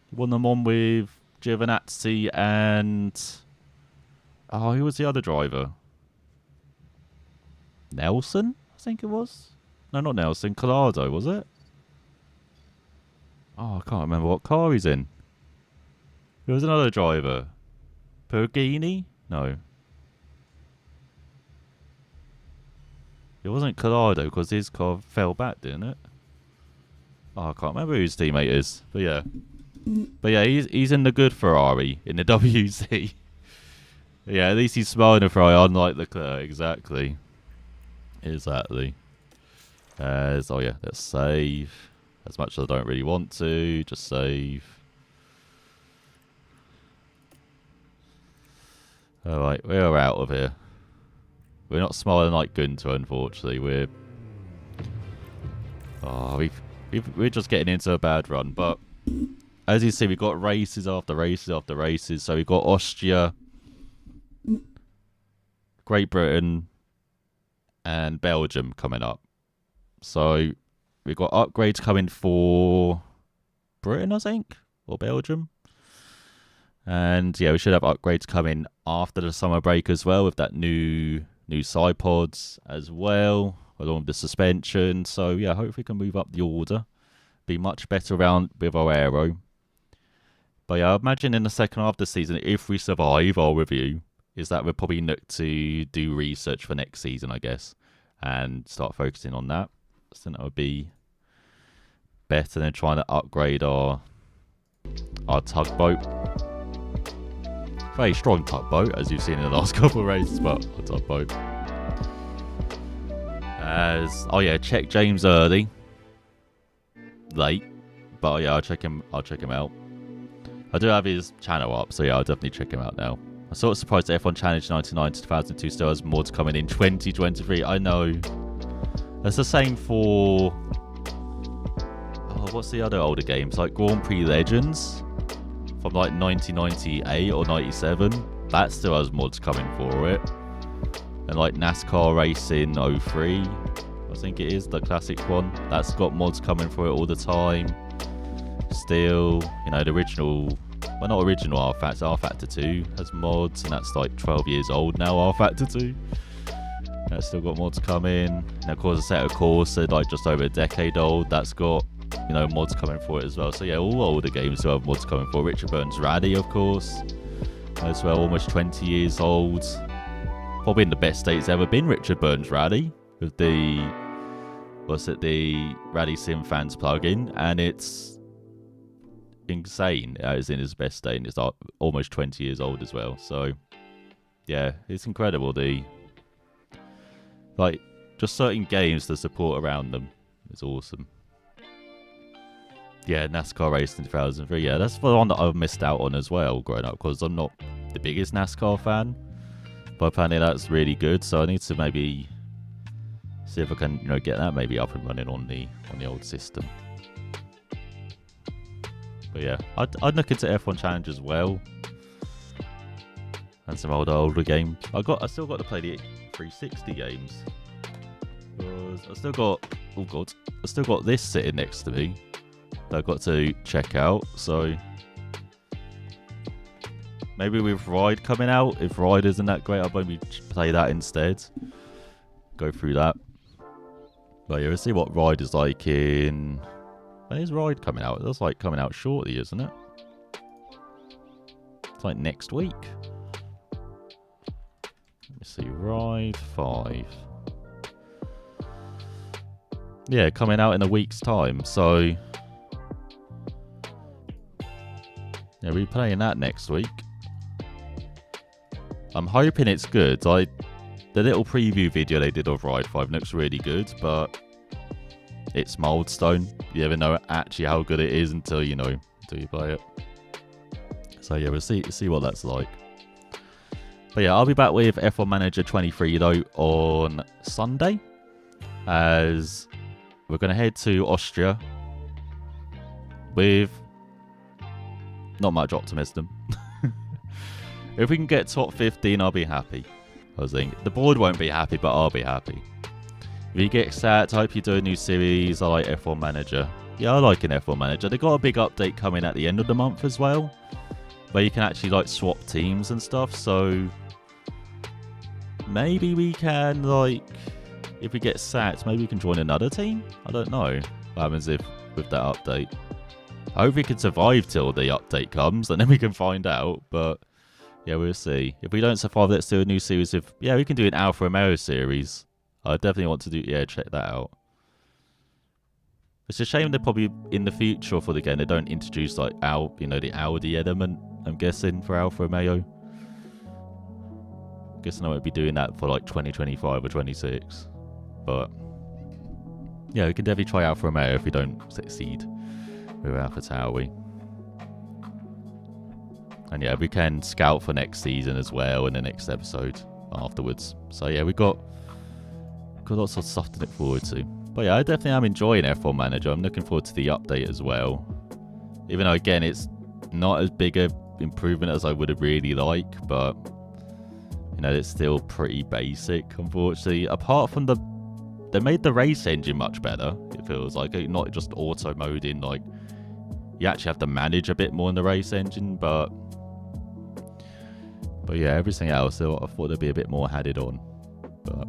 He won them on with Giovinazzi and... Oh, who was the other driver? Nelson, I think it was. No, not Nelson. Collado, was it? Oh, I can't remember what car he's in. There was another driver. Pergini? No. It wasn't Collado because his car fell back, didn't it? Oh, I can't remember who his teammate is. But yeah. But yeah, he's in the good Ferrari, in the WC. Yeah, at least he's smiling a Ferrari, unlike Leclerc. Exactly. Exactly. So yeah, let's save. As much as I don't really want to, just save. Alright, we're out of here. We're not smiling like Gunter, unfortunately. We're... Oh, we're just getting into a bad run. But, as you see, we've got races after races after races. So we've got Austria, Great Britain, and Belgium coming up. So, we've got upgrades coming for Britain, I think, or Belgium. And yeah, we should have upgrades coming after the summer break as well with that new side pods as well, along with the suspension. So yeah, hopefully we can move up the order, be much better around with our aero. But yeah, I imagine in the second half of the season, if we survive our review, is that we'll probably look to do research for next season, I guess, and start focusing on that. I think that would be better than trying to upgrade our tugboat. Very strong tugboat, as you've seen in the last couple of races, but a tugboat. Oh yeah, check James early, late, but yeah, I'll check him out. I do have his channel up, so yeah, I'll definitely check him out now. I'm sort of surprised that F1 Challenge 99 to 2002 still has mods coming in 2023. I know. That's the same for... Oh, what's the other older games? Like Grand Prix Legends from like 1998 or 97. That still has mods coming for it. And like NASCAR Racing 03, I think it is, the classic one. That's got mods coming for it all the time. Still, you know, the original... Well, not original R Factor 2 has mods, and that's like 12 years old now, R Factor 2. That's still got mods coming. And of course, Assetto Corsa, like just over a decade old, that's got, you know, mods coming for it as well. So yeah, all older games still have mods coming for it. Richard Burton's Rally, of course, as well, almost 20 years old. Probably in the best state it's ever been, Richard Burton's Rally, with the, what's it, the Rally Sim Fans plugin, and it's insane. It's in its best state, and it's almost 20 years old as well. So yeah, it's incredible. The like just certain games, the support around them is awesome. Yeah, NASCAR Racing 2003. Yeah, that's the one that I've missed out on as well growing up, because I'm not the biggest NASCAR fan. But apparently that's really good, so I need to maybe see if I can, you know, get that maybe up and running on the old system. But yeah, I'd look into F1 Challenge as well. And some older games. I still got to play the 360 games. I still got this sitting next to me that I've got to check out. So maybe with Ride coming out, if Ride isn't that great, I'll maybe play that instead. Go through that. But yeah, we'll see what Ride is like in... When is Ride coming out? That's like coming out shortly, isn't it? It's like next week. Let me see. Ride 5. Yeah, coming out in a week's time. So yeah, we're playing that next week. I'm hoping it's good. The little preview video they did of Ride 5 looks really good, but it's Milestone. You never know actually how good it is until you play it. So yeah, we'll see what that's like. But yeah, I'll be back with F1 Manager 23 though on Sunday, as we're going to head to Austria with not much optimism. If we can get top 15, I'll be happy. I think the board won't be happy, but I'll be happy. If you get sat, I hope you do a new series. I like F1 Manager. Yeah, I like an F1 Manager. They got a big update coming at the end of the month as well, where you can actually like swap teams and stuff. So maybe we can, like, if we get sacked, maybe we can join another team. I don't know what happens with that update. I hope we can survive till the update comes, and then we can find out. But yeah, we'll see. If we don't survive, let's do a new series of... Yeah, we can do an Alfa Romeo series. I definitely want to do... Yeah, check that out. It's a shame they probably, in the future for the game, they don't introduce, like, the Audi element, I'm guessing, for Alfa Romeo. I'm guessing I won't be doing that for, like, 2025 or 26. But yeah, we can definitely try Alfa Romeo if we don't succeed with Alpha Tauri. And yeah, we can scout for next season as well in the next episode afterwards. So yeah, we've got lots of stuff to look forward to. But yeah, I definitely am enjoying F1 Manager. I'm looking forward to the update as well. Even though, again, it's not as big a improvement as I would have really liked, but it's still pretty basic, unfortunately. Apart from they made the race engine much better, it feels like. Not just auto moding, like, you actually have to manage a bit more in the race engine, but yeah, everything else, I thought they'd be a bit more added on. But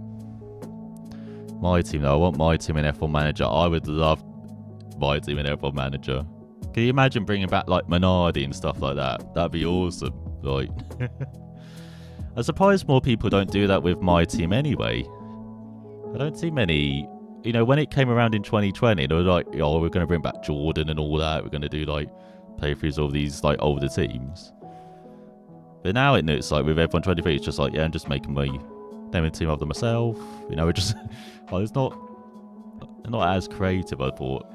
my team, though, I want my team in F1 Manager. I would love my team in F1 Manager. Can you imagine bringing back, like, Minardi and stuff like that? That'd be awesome. Like, I'm surprised more people don't do that with my team anyway. I don't see many... when it came around in 2020, they were like, oh, we're going to bring back Jordan and all that. We're going to do, like, playthroughs of these, like, older teams. But now it looks like with F1 23, it's just like, yeah, I'm just making my name and team after myself. We're just... well, it's not as creative, I thought,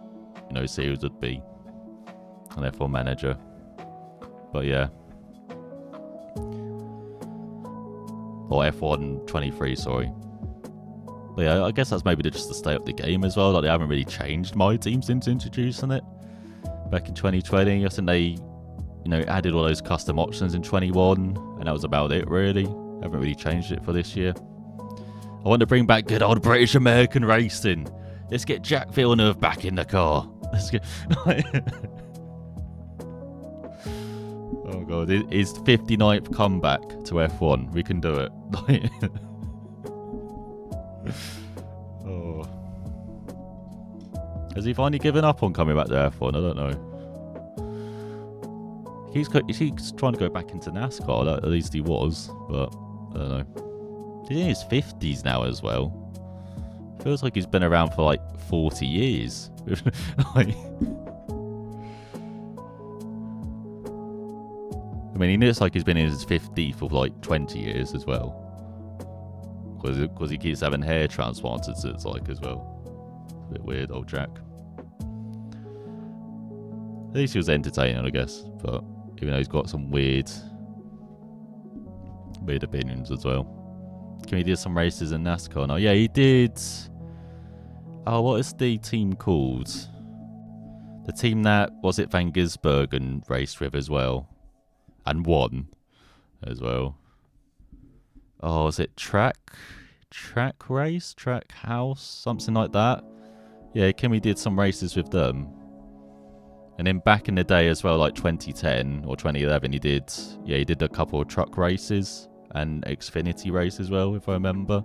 series would be. An F1 Manager. But yeah. Or F1 23, sorry. But yeah, I guess that's maybe just to stay up the game as well. Like, they haven't really changed my team since introducing it. Back in 2020, I think they, added all those custom options in 21, and that was about it, really. Haven't really changed it for this year. I want to bring back good old British American racing. Let's get Jack Villeneuve back in the car. Let's get... Oh god, his 59th comeback to F1. We can do it. Oh. Has he finally given up on coming back to F1? I don't know. He's trying to go back into NASCAR. At least he was, but I don't know. He's in his 50s now as well. Feels like he's been around for like 40 years. Like, I mean, he looks like he's been in his 50 for like 20 years as well. Because he keeps having hair transplanted, so it's like as well. It's a bit weird, old Jack. At least he was entertaining, I guess. But even though he's got some weird opinions as well. Can we do some races in NASCAR now? Yeah, he did. Oh, what is the team called? The team that, was it Van Gisbergen raced with as well? And won as well. Oh, is it track race? Track house? Something like that. Yeah, Kimi did some races with them. And then back in the day as well, like 2010 or 2011, he did a couple of truck races and Xfinity race as well, if I remember.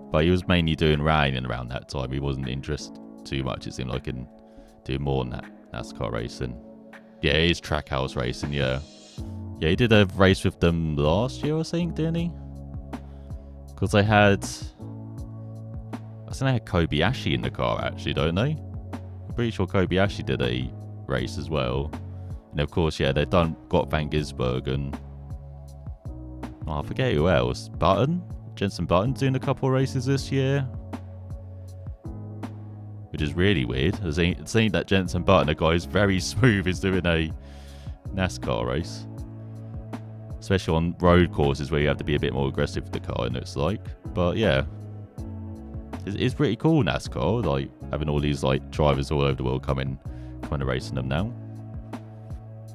But he was mainly doing rallying around that time. He wasn't interested too much, it seemed like, in doing more than that NASCAR racing. Yeah, it is Trackhouse racing, yeah. Yeah, he did a race with them last year, I think, didn't he? Because I think they had Kobayashi in the car, actually, don't they? I'm pretty sure Kobayashi did a race as well. And of course, yeah, they've got Van Gisbergen. Oh, I forget who else. Jenson Button's doing a couple of races this year. Which is really weird. It seems that Jenson Button, a guy who's very smooth, is doing a NASCAR race. Especially on road courses where you have to be a bit more aggressive with the car, it looks like. But yeah. It's pretty cool, NASCAR. Like, having all these like drivers all over the world coming to racing them now.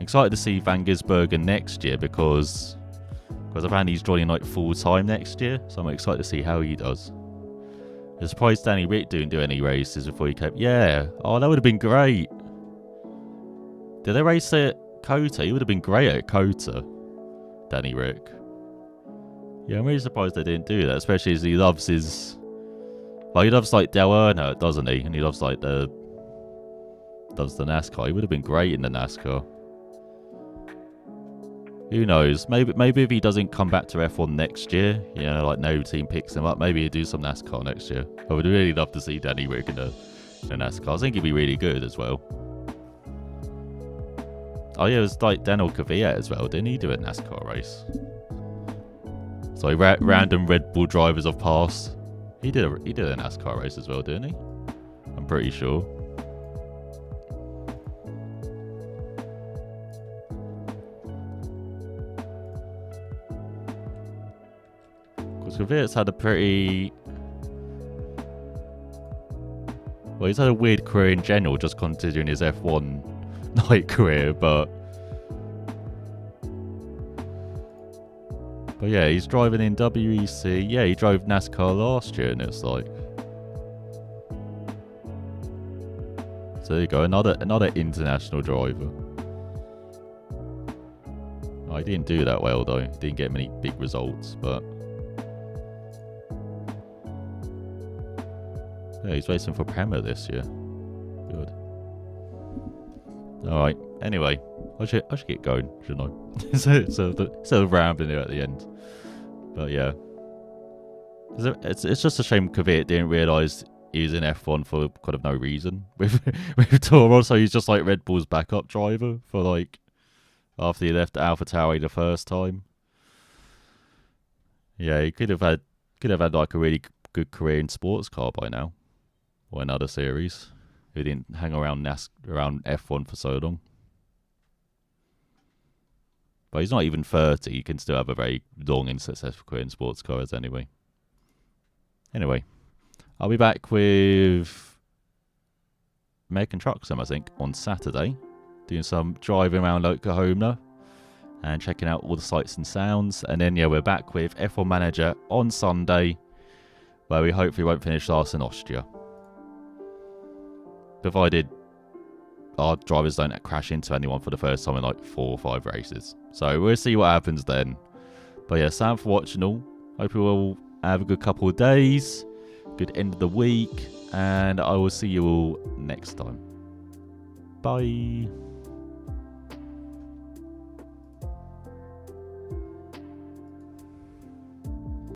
Excited to see Van Gisbergen next year because apparently he's joining like full time next year, so I'm excited to see how he does. I'm surprised Danny Rick didn't do any races before he came. Yeah, oh, that would have been great. Did they race at COTA? He would have been great at COTA, Danny Rick. Yeah, I'm really surprised they didn't do that, especially as he loves his. Well, he loves like Dale Earnhardt, doesn't he? And he loves like the NASCAR. He would have been great in the NASCAR. Who knows? Maybe if he doesn't come back to F1 next year, you know, like no team picks him up, maybe he'll do some NASCAR next year. I would really love to see Danny Rick in the NASCAR. I think he'd be really good as well. Oh yeah, it was like Daniel Kvyat as well. Didn't he do a NASCAR race? So random Red Bull drivers I've passed. He did a NASCAR race as well, didn't he? I'm pretty sure. Because Kvyat's had a pretty... Well, he's had a weird career in general, just considering his F1 night career, but yeah, he's driving in WEC. Yeah, he drove NASCAR last year, and it's like, so there you go, another international driver. Oh, he didn't do that well though. He didn't get many big results, but yeah, he's racing for Prema this year. Good. All right. Anyway, I should get going, shouldn't I? so rambling here at the end. But yeah, it's just a shame Kvyat didn't realise he was in F1 for kind of no reason with Toro. So he's just like Red Bull's backup driver for like after he left AlphaTauri the first time. Yeah, he could have had like a really good career in sports car by now, or another series. He didn't hang around around F1 for so long. But he's not even 30. He can still have a very long and successful career in sports cars anyway. Anyway, I'll be back with American Truck Sim, I think, on Saturday. Doing some driving around Oklahoma and checking out all the sights and sounds. And then, yeah, we're back with F1 Manager on Sunday, where we hopefully won't finish last in Austria. Provided our drivers don't crash into anyone for the first time in like 4 or 5 races. So we'll see what happens then. But yeah, thanks for watching all. Hope you all have a good couple of days, good end of the week, and I will see you all next time. Bye.